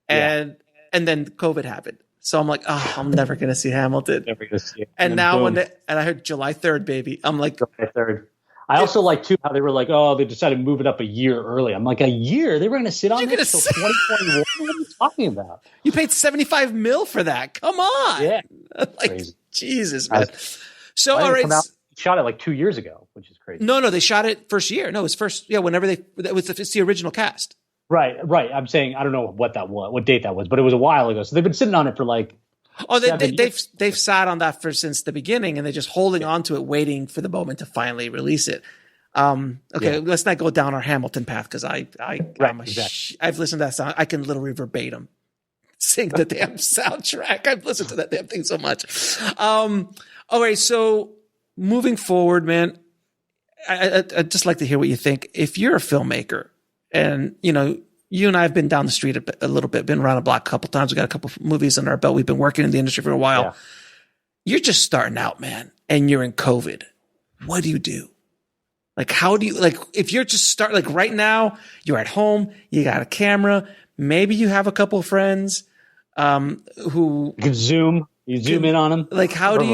And then COVID happened. So I'm like, oh, I'm never going to see Hamilton. Never going to see it. And now and I heard July 3rd, baby. I'm like, July 3rd. I also like too how they were like, oh, they decided to move it up a year early. I'm like, a year? They were going to sit on it until 2021? What are you talking about? You paid $75 million for that. Come on. Yeah. Like, crazy. Jesus, man. So, all right. Shot it like 2 years ago, which is crazy. No, they shot it first year. No, it was first. Yeah, whenever it's the original cast. Right. I'm saying, I don't know what date that was, but it was a while ago. So they've been sitting on it for like. Oh, they've sat on that since the beginning, and they're just holding on to it, waiting for the moment to finally release it. Let's not go down our Hamilton path, because I've listened to that song. I can literally verbatim sing the damn soundtrack. I've listened to that damn thing so much. All right, so moving forward, man, I'd just like to hear what you think. If you're a filmmaker, and you and I have been down the street a little bit, been around the block a couple times. We got a couple of movies under our belt. We've been working in the industry for a while. Yeah. You're just starting out, man, and you're in COVID. What do you do? Like, how do you, like, if you're just like right now, you're at home, you got a camera, maybe you have a couple of friends who you can zoom in on them. Like, how do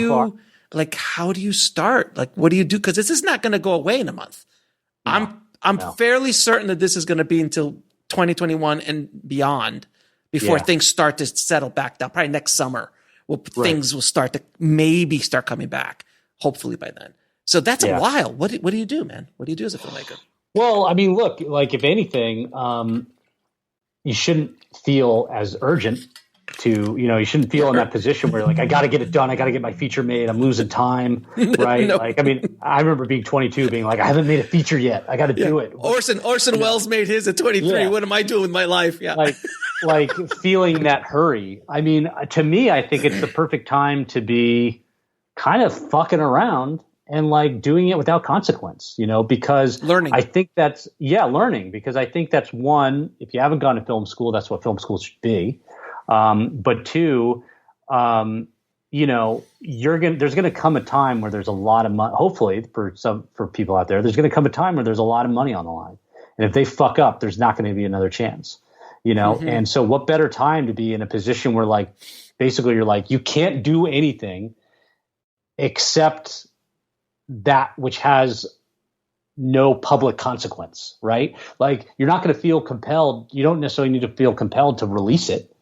you start? Like, what do you do? Because this is not going to go away in a month. No, I'm fairly certain that this is going to be until 2021 and beyond, before things start to settle back down. Probably next summer, things will start to maybe start coming back. Hopefully by then. So that's a while. What do you do, man? What do you do as a filmmaker? Well, I mean, look, like if anything, you shouldn't feel as urgent to, you shouldn't feel in that position where like, I got to get it done. I got to get my feature made. I'm losing time. Right. No. Like, I mean, I remember being 22 being like, I haven't made a feature yet. I got to do it. Orson Welles made his at 23. Yeah. What am I doing with my life? Yeah. Like feeling that hurry. I mean, to me, I think it's the perfect time to be kind of fucking around and like doing it without consequence, because learning. I think that's learning, because I think that's one, if you haven't gone to film school, that's what film school should be. But two, there's going to come a time where there's a lot of money, hopefully for people out there, there's going to come a time where there's a lot of money on the line. And if they fuck up, there's not going to be another chance, Mm-hmm. And so what better time to be in a position where like, basically you're like, you can't do anything except that which has no public consequence, right? Like you're not going to feel compelled. You don't necessarily need to feel compelled to release it,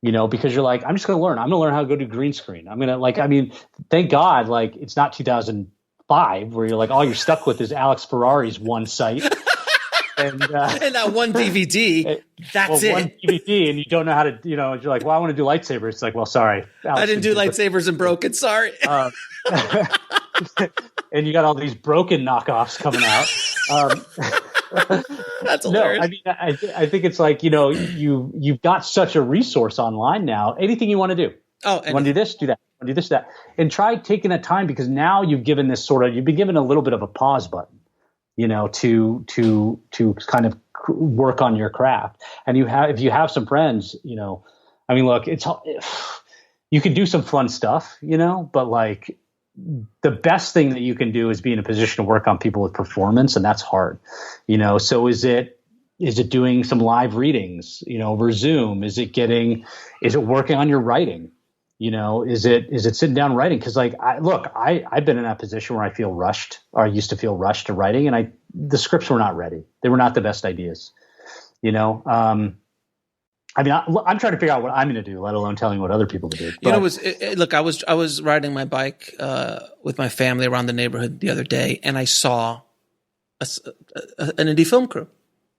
because you're like, I'm just going to learn. I'm going to learn how to go do green screen. I'm going to thank God, like it's not 2005 where you're like, all you're stuck with is Alex Ferrari's one site. And that one DVD, that's it. One DVD, and you don't know how to, you're like, well, I want to do lightsabers. It's like, well, sorry. Alex, I didn't do lightsabers and broke it. Sorry. And you got all these broken knockoffs coming out. That's hilarious. No, I mean, I think it's like, you've got such a resource online now. Anything you want to do. Oh, you want to do this, do that. You want to do this, that. And try taking that time, because now you've been given a little bit of a pause button, to kind of work on your craft. And if you have some friends, look, you can do some fun stuff, but like, the best thing that you can do is be in a position to work on people with performance, and that's hard, So is it doing some live readings, over Zoom? Is it working on your writing? Is it sitting down writing? Because like I've been in that position where I feel rushed, or I used to feel rushed to writing, and the scripts were not ready. They were not the best ideas, I'm trying to figure out what I'm going to do, let alone telling what other people to do. But, I was riding my bike with my family around the neighborhood the other day, and I saw an indie film crew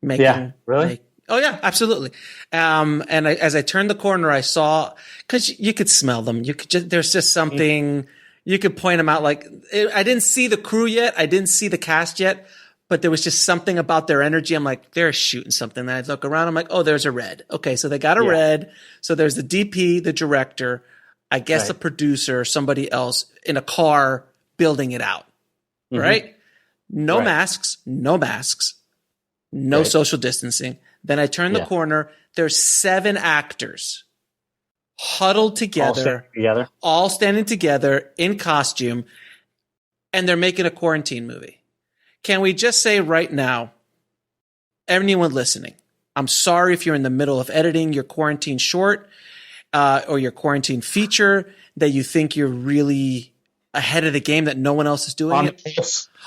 making. Yeah, really? Oh yeah, absolutely. As I turned the corner, I saw, because you could smell them. There's just something you could point them out. Like I didn't see the crew yet, I didn't see the cast yet. But there was just something about their energy. I'm like, they're shooting something. And I look around. I'm like, oh, there's a red. Okay, so they got a red. So there's the DP, the director, I guess a producer, somebody else in a car building it out. Mm-hmm. Right? No masks, no social distancing. Then I turn the corner. There's 7 actors huddled together, all standing together in costume, and they're making a quarantine movie. Can we just say right now, anyone listening, I'm sorry if you're in the middle of editing your quarantine short or your quarantine feature that you think you're really ahead of the game, that no one else is doing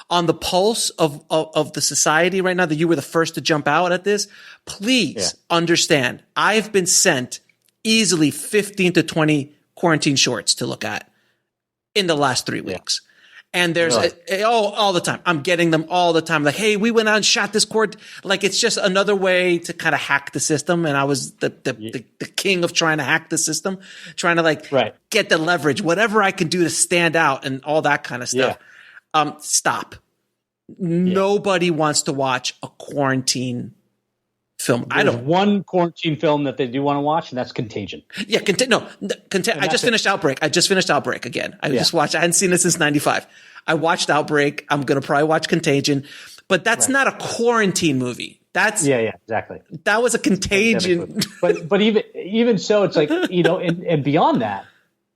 on the pulse of the society right now, that you were the first to jump out at this. Please understand, I've been sent easily 15 to 20 quarantine shorts to look at in the last 3 weeks. And there's all the time. I'm getting them all the time. Like, hey, we went out and shot this cord. Like, it's just another way to kind of hack the system. And I was the king of trying to hack the system, trying to get the leverage, whatever I can do to stand out and all that kind of stuff. Stop. Nobody wants to watch a quarantine film. There's one quarantine film that they do want to watch, and that's Contagion. Yeah, I just finished Outbreak. Again. I just watched. I hadn't seen it since '95. I watched Outbreak. I'm going to probably watch Contagion, but that's not a quarantine movie. That's exactly. That was a Contagion. But even so, it's like, and beyond that,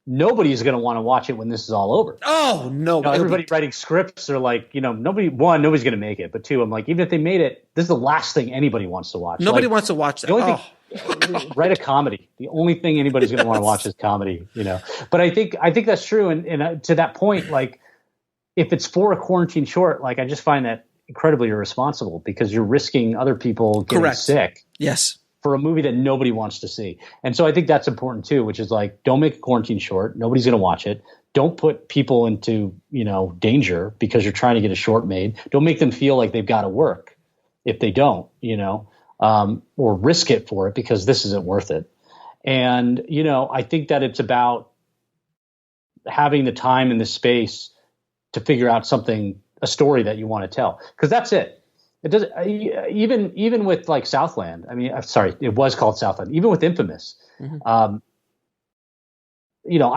nobody's going to want to watch it when this is all over. Oh no! Everybody writing scripts are like, nobody's going to make it. But two, I'm like, even if they made it, this is the last thing anybody wants to watch. Nobody wants to watch that. The only thing, write a comedy. The only thing anybody's going to want to watch is comedy. But I think that's true. And to that point, like, if it's for a quarantine short, like, I just find that incredibly irresponsible, because you're risking other people getting sick. Yes. for a movie that nobody wants to see. And so I think that's important too, which is like, don't make a quarantine short. Nobody's going to watch it. Don't put people into, danger because you're trying to get a short made. Don't make them feel like they've got to work if they don't, or risk it for it because this isn't worth it. And, I think that it's about having the time and the space to figure out a story that you want to tell. Because that's it. It does even with like Southland. I mean, I'm sorry, it was called Southland. Even with Infamous, I've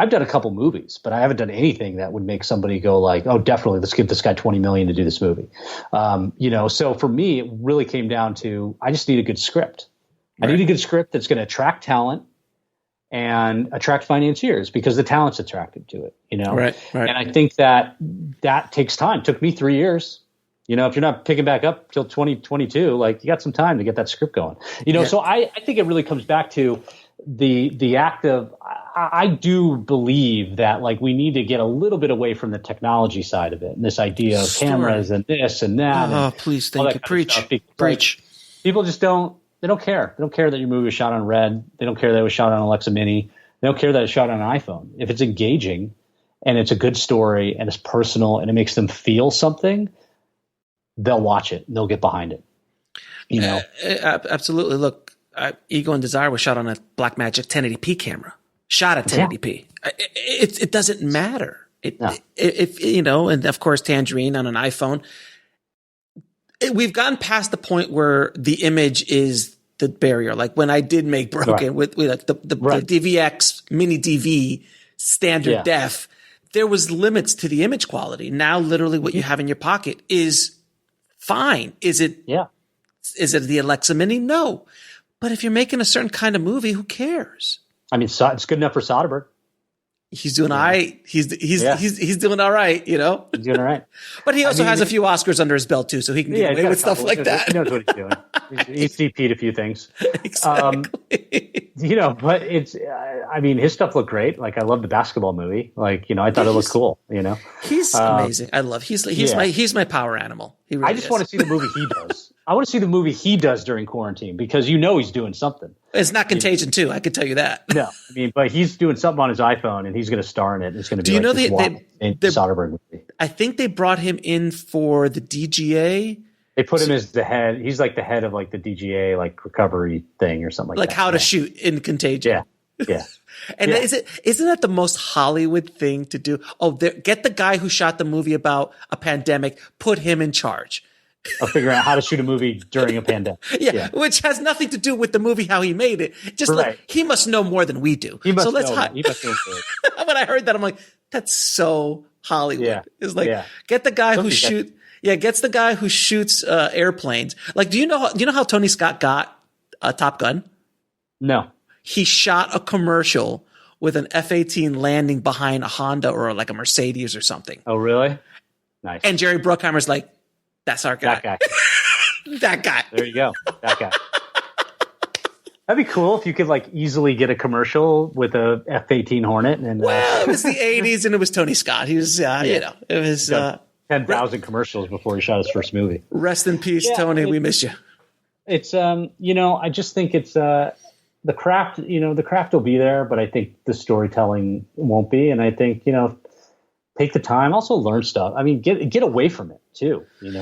done a couple movies, but I haven't done anything that would make somebody go like, "Oh, definitely, let's give this guy $20 million to do this movie." So for me, it really came down to I just need a good script. Right. I need a good script that's going to attract talent and attract financiers because the talent's attracted to it. Right. And I think that takes time. It took me 3 years. If you're not picking back up till 2022, like you got some time to get that script going. So I think it really comes back to the act of I do believe that like we need to get a little bit away from the technology side of it and this idea of cameras and this and that. Oh, please, thank you. Preach. Like, people just don't care. They don't care that your movie was shot on Red. They don't care that it was shot on Alexa Mini. They don't care that it's shot on an iPhone. If it's engaging and it's a good story and it's personal and it makes them feel something, they'll watch it. They'll get behind it. Absolutely. Look, Ego and Desire was shot on a Blackmagic 1080p camera. Shot at 1080p. Yeah. It doesn't matter. And of course, Tangerine on an iPhone. We've gotten past the point where the image is the barrier. Like when I did make Broken with like the DVX mini DV standard def, there was limits to the image quality. Now, literally, what you have in your pocket is fine. Is it? Yeah. Is it the Alexa Mini? No. But if you're making a certain kind of movie, who cares? I mean, it's good enough for Soderbergh. He's doing all right. He's doing all right, He's doing all right. But he also has a few Oscars under his belt too, so he can get away with stuff like that. He knows what he's doing. He's DP'd a few things. Exactly. But it's, his stuff looked great. Like I love the basketball movie. Like, I thought it looked cool, He's amazing. I love, he's my power animal. He really I just want to see the movie he does. I want to see the movie he does during quarantine because he's doing something. It's not Contagion 2, I can tell you that. No, but he's doing something on his iPhone and he's going to star in it. It's going to be the Soderbergh movie. I think they brought him in for the DGA. They put him as the head. He's like the head of like the DGA like recovery thing or something like that. Like how to shoot in Contagion. Yeah. And isn't that the most Hollywood thing to do? Oh, get the guy who shot the movie about a pandemic, put him in charge. Of figuring out how to shoot a movie during a pandemic. Yeah, which has nothing to do with the movie, how he made it. Just like he must know more than we do. He must know. He must know. When I heard that, I'm like, that's so Hollywood. Yeah. It's like get the guy who shoots. Yeah, gets the guy who shoots airplanes. Like, do you know how Tony Scott got Top Gun? No. He shot a commercial with an F-18 landing behind a Honda or like a Mercedes or something. Oh, really? Nice. And Jerry Bruckheimer's like, that's our guy. That guy. That guy. There you go. That guy. That'd be cool if you could like easily get a commercial with a F-18 Hornet. And well, it was the 80s and it was Tony Scott. He was, it was 10,000 commercials before he shot his first movie. Rest in peace, Tony. We miss you. It's, I just think it's the craft, the craft will be there, but I think the storytelling won't be. And I think, take the time, also learn stuff. I mean, get away from it too, get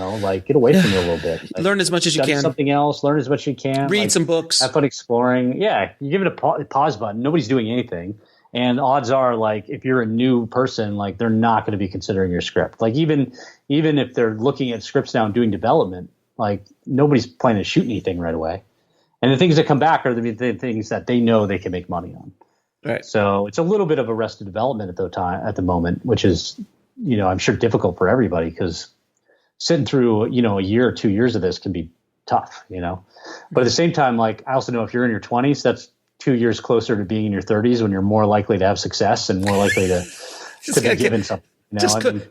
away from it a little bit. Like, learn as much as you can. Something else, learn as much as you can. Read some books. Have fun exploring. Yeah. You give it a pause button. Nobody's doing anything. And odds are, like, if you're a new person, like, they're not going to be considering your script. Like, even if they're looking at scripts now and doing development, like, nobody's planning to shoot anything right away. And the things that come back are the things that they know they can make money on. Right. So it's a little bit of arrested development at the moment, which is, I'm sure difficult for everybody because sitting through, a year or 2 years of this can be tough, But at the same time, like, I also know if you're in your 20s, that's 2 years closer to being in your 30s when you're more likely to have success and more likely to be given something.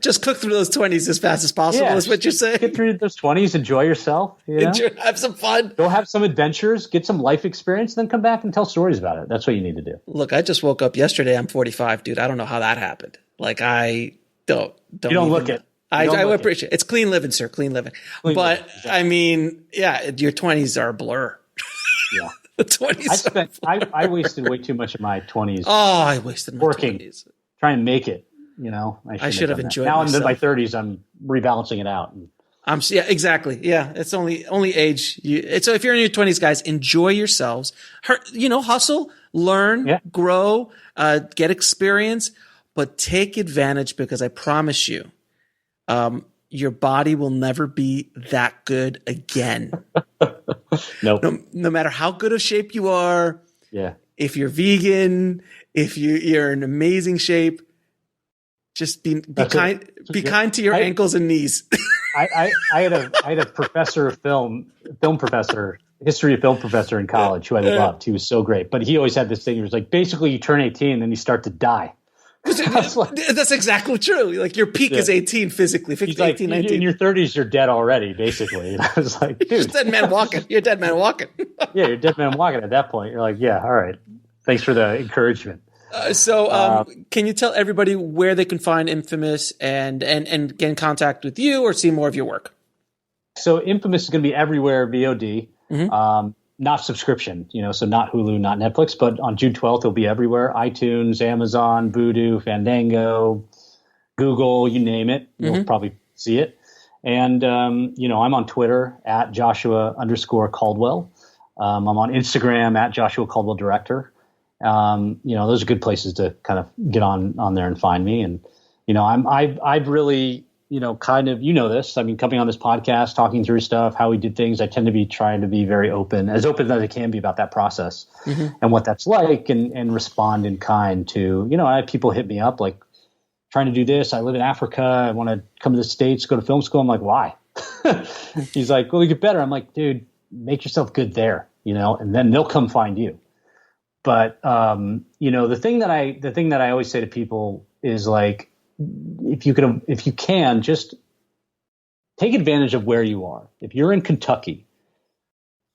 Just cook through those 20s as fast as possible is what you're saying. Get through those 20s, enjoy yourself. Have some fun. Go have some adventures, get some life experience, then come back and tell stories about it. That's what you need to do. Look, I just woke up yesterday. I'm 45, dude. I don't know how that happened. Like, I don't. You don't look it. I appreciate it. It's clean living, sir. Clean living. But, exactly. I mean, your 20s are a blur. Yeah. The 20s. I wasted way too much of my 20s. Oh, I wasted my working, 20s. Trying to make it. I should have enjoyed. Now myself. I'm in my 30s. I'm rebalancing it out. Yeah, exactly. Yeah, it's only age. So if you're in your 20s, guys, enjoy yourselves. Hustle, learn, grow, get experience, but take advantage, because I promise you, your body will never be that good again. Nope. No matter how good of shape you are. Yeah. If you're vegan, if you're in amazing shape, just be kind to your ankles and knees. I had a professor of film professor, history of film professor in college who I loved. He was so great, but he always had this thing. He was like, basically, you turn 18 and then you start to die. That's exactly true. Like your peak is 18 physically, 15, like, 18, 19. In your 30s, you're dead already, basically. And I was like, dude. You're dead man walking. You're dead man walking. Yeah, you're dead man walking at that point. You're like, yeah, all right. Thanks for the encouragement. Can you tell everybody where they can find Infamous and get in contact with you or see more of your work? So Infamous is going to be everywhere VOD. Mm-hmm. Not subscription, so not Hulu, not Netflix, but on June 12th, it'll be everywhere. iTunes, Amazon, Vudu, Fandango, Google, you name it. You'll probably see it. And, I'm on Twitter at Joshua_Caldwell. I'm on Instagram at Joshua Caldwell Director. Those are good places to kind of get on there and find me. And, I've really, kind of, this, I mean, coming on this podcast, talking through stuff, how we did things, I tend to be trying to be very open as I can be about that process and what that's like, and respond in kind to, I have people hit me up like, trying to do this. I live in Africa. I want to come to the States, go to film school. I'm like, why? He's like, well, we get better. I'm like, dude, make yourself good there, and then they'll come find you. But, the thing that I always say to people is like, if you can, just take advantage of where you are. If you're in Kentucky,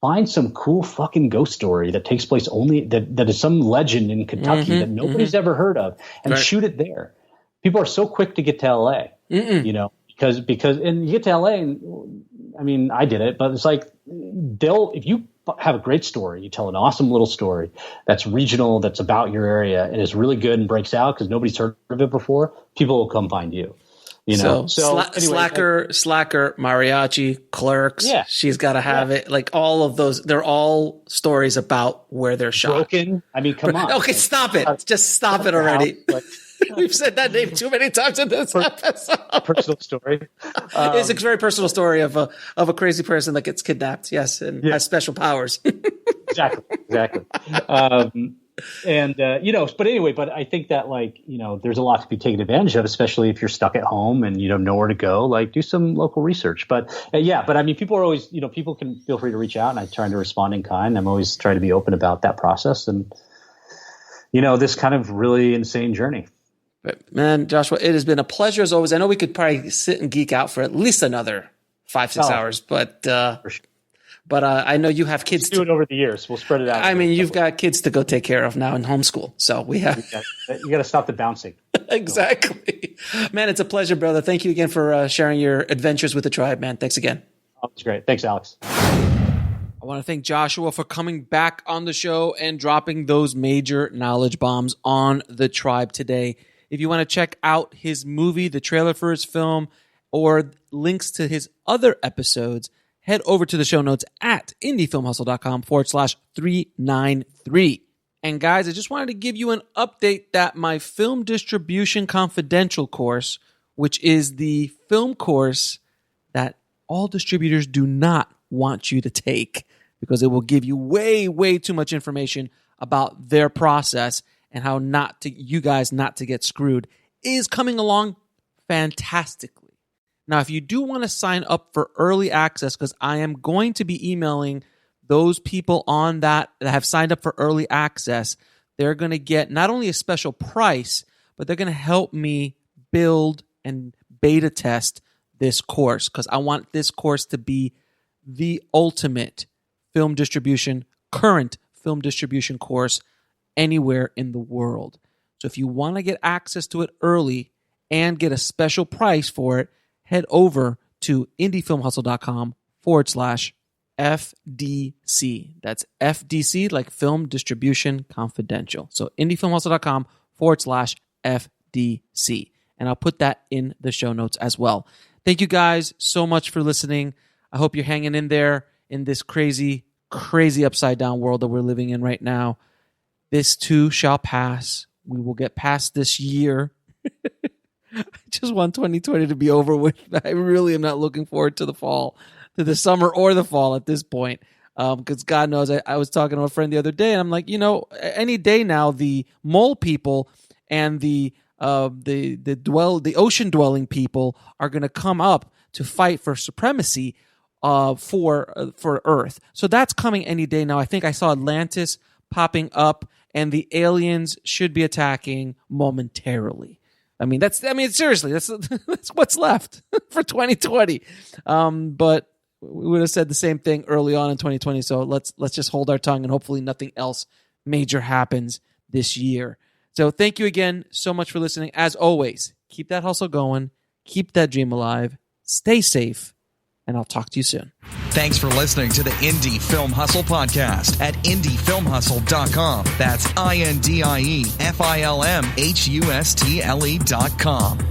find some cool fucking ghost story that takes place only that is some legend in Kentucky that nobody's ever heard of, and shoot it there. People are so quick to get to LA, because and you get to LA, and I mean, I did it, but it's like if you have a great story, you tell an awesome little story that's regional, that's about your area, and is really good and breaks out because nobody's heard of it before, people will come find you. Anyway, Slacker, Mariachi, Clerks. Yeah, she's got to have it. Like all of those, they're all stories about where they're shot. Broken. I mean, come on. Okay, stop it. Just stop it already. We've said that name too many times in this episode. Personal story. It's a very personal story of a crazy person that gets kidnapped. Yes, and has special powers. Exactly. But anyway, but I think that there's a lot to be taken advantage of, especially if you're stuck at home and you don't know where to go. Like, do some local research. But I mean, people are always, people can feel free to reach out, and I try to respond in kind. I'm always trying to be open about that process and this kind of really insane journey. But man, Joshua, it has been a pleasure as always. I know we could probably sit and geek out for at least another 5-6 hours, but I know you have kids. Let's do it over the years. We'll spread it out. I mean, you've got kids to go take care of now in homeschool, so we have. You got to stop the bouncing. Exactly, man. It's a pleasure, brother. Thank you again for sharing your adventures with the tribe, man. Thanks again. Oh, it's great. Thanks, Alex. I want to thank Joshua for coming back on the show and dropping those major knowledge bombs on the tribe today. If you want to check out his movie, the trailer for his film, or links to his other episodes, head over to the show notes at indiefilmhustle.com/393. And guys, I just wanted to give you an update that my Film Distribution Confidential course, which is the film course that all distributors do not want you to take because it will give you way, way too much information about their process and how you guys not to get screwed, is coming along fantastically. Now, if you do want to sign up for early access, because I am going to be emailing those people on that have signed up for early access, they're going to get not only a special price, but they're going to help me build and beta test this course, because I want this course to be the ultimate current film distribution course anywhere in the world. So if you want to get access to it early and get a special price for it, head over to indiefilmhustle.com/FDC. FDC. That's FDC, like Film Distribution Confidential. So indiefilmhustle.com/FDC. And I'll put that in the show notes as well. Thank you guys so much for listening. I hope you're hanging in there in this crazy, crazy upside down world that we're living in right now. This too shall pass. We will get past this year. I just want 2020 to be over with. I really am not looking forward to the fall, to the summer or the fall at this point. Because God knows, I was talking to a friend the other day, and I'm like, any day now, the mole people and the ocean dwelling people are going to come up to fight for supremacy for Earth. So that's coming any day now. I think I saw Atlantis popping up, and the aliens should be attacking momentarily. Seriously, that's what's left for 2020. But we would have said the same thing early on in 2020. So let's just hold our tongue, and hopefully nothing else major happens this year. So thank you again so much for listening. As always, keep that hustle going, keep that dream alive, stay safe, and I'll talk to you soon. Thanks for listening to the Indie Film Hustle podcast at indiefilmhustle.com. That's INDIEFILMHUSTLE.com.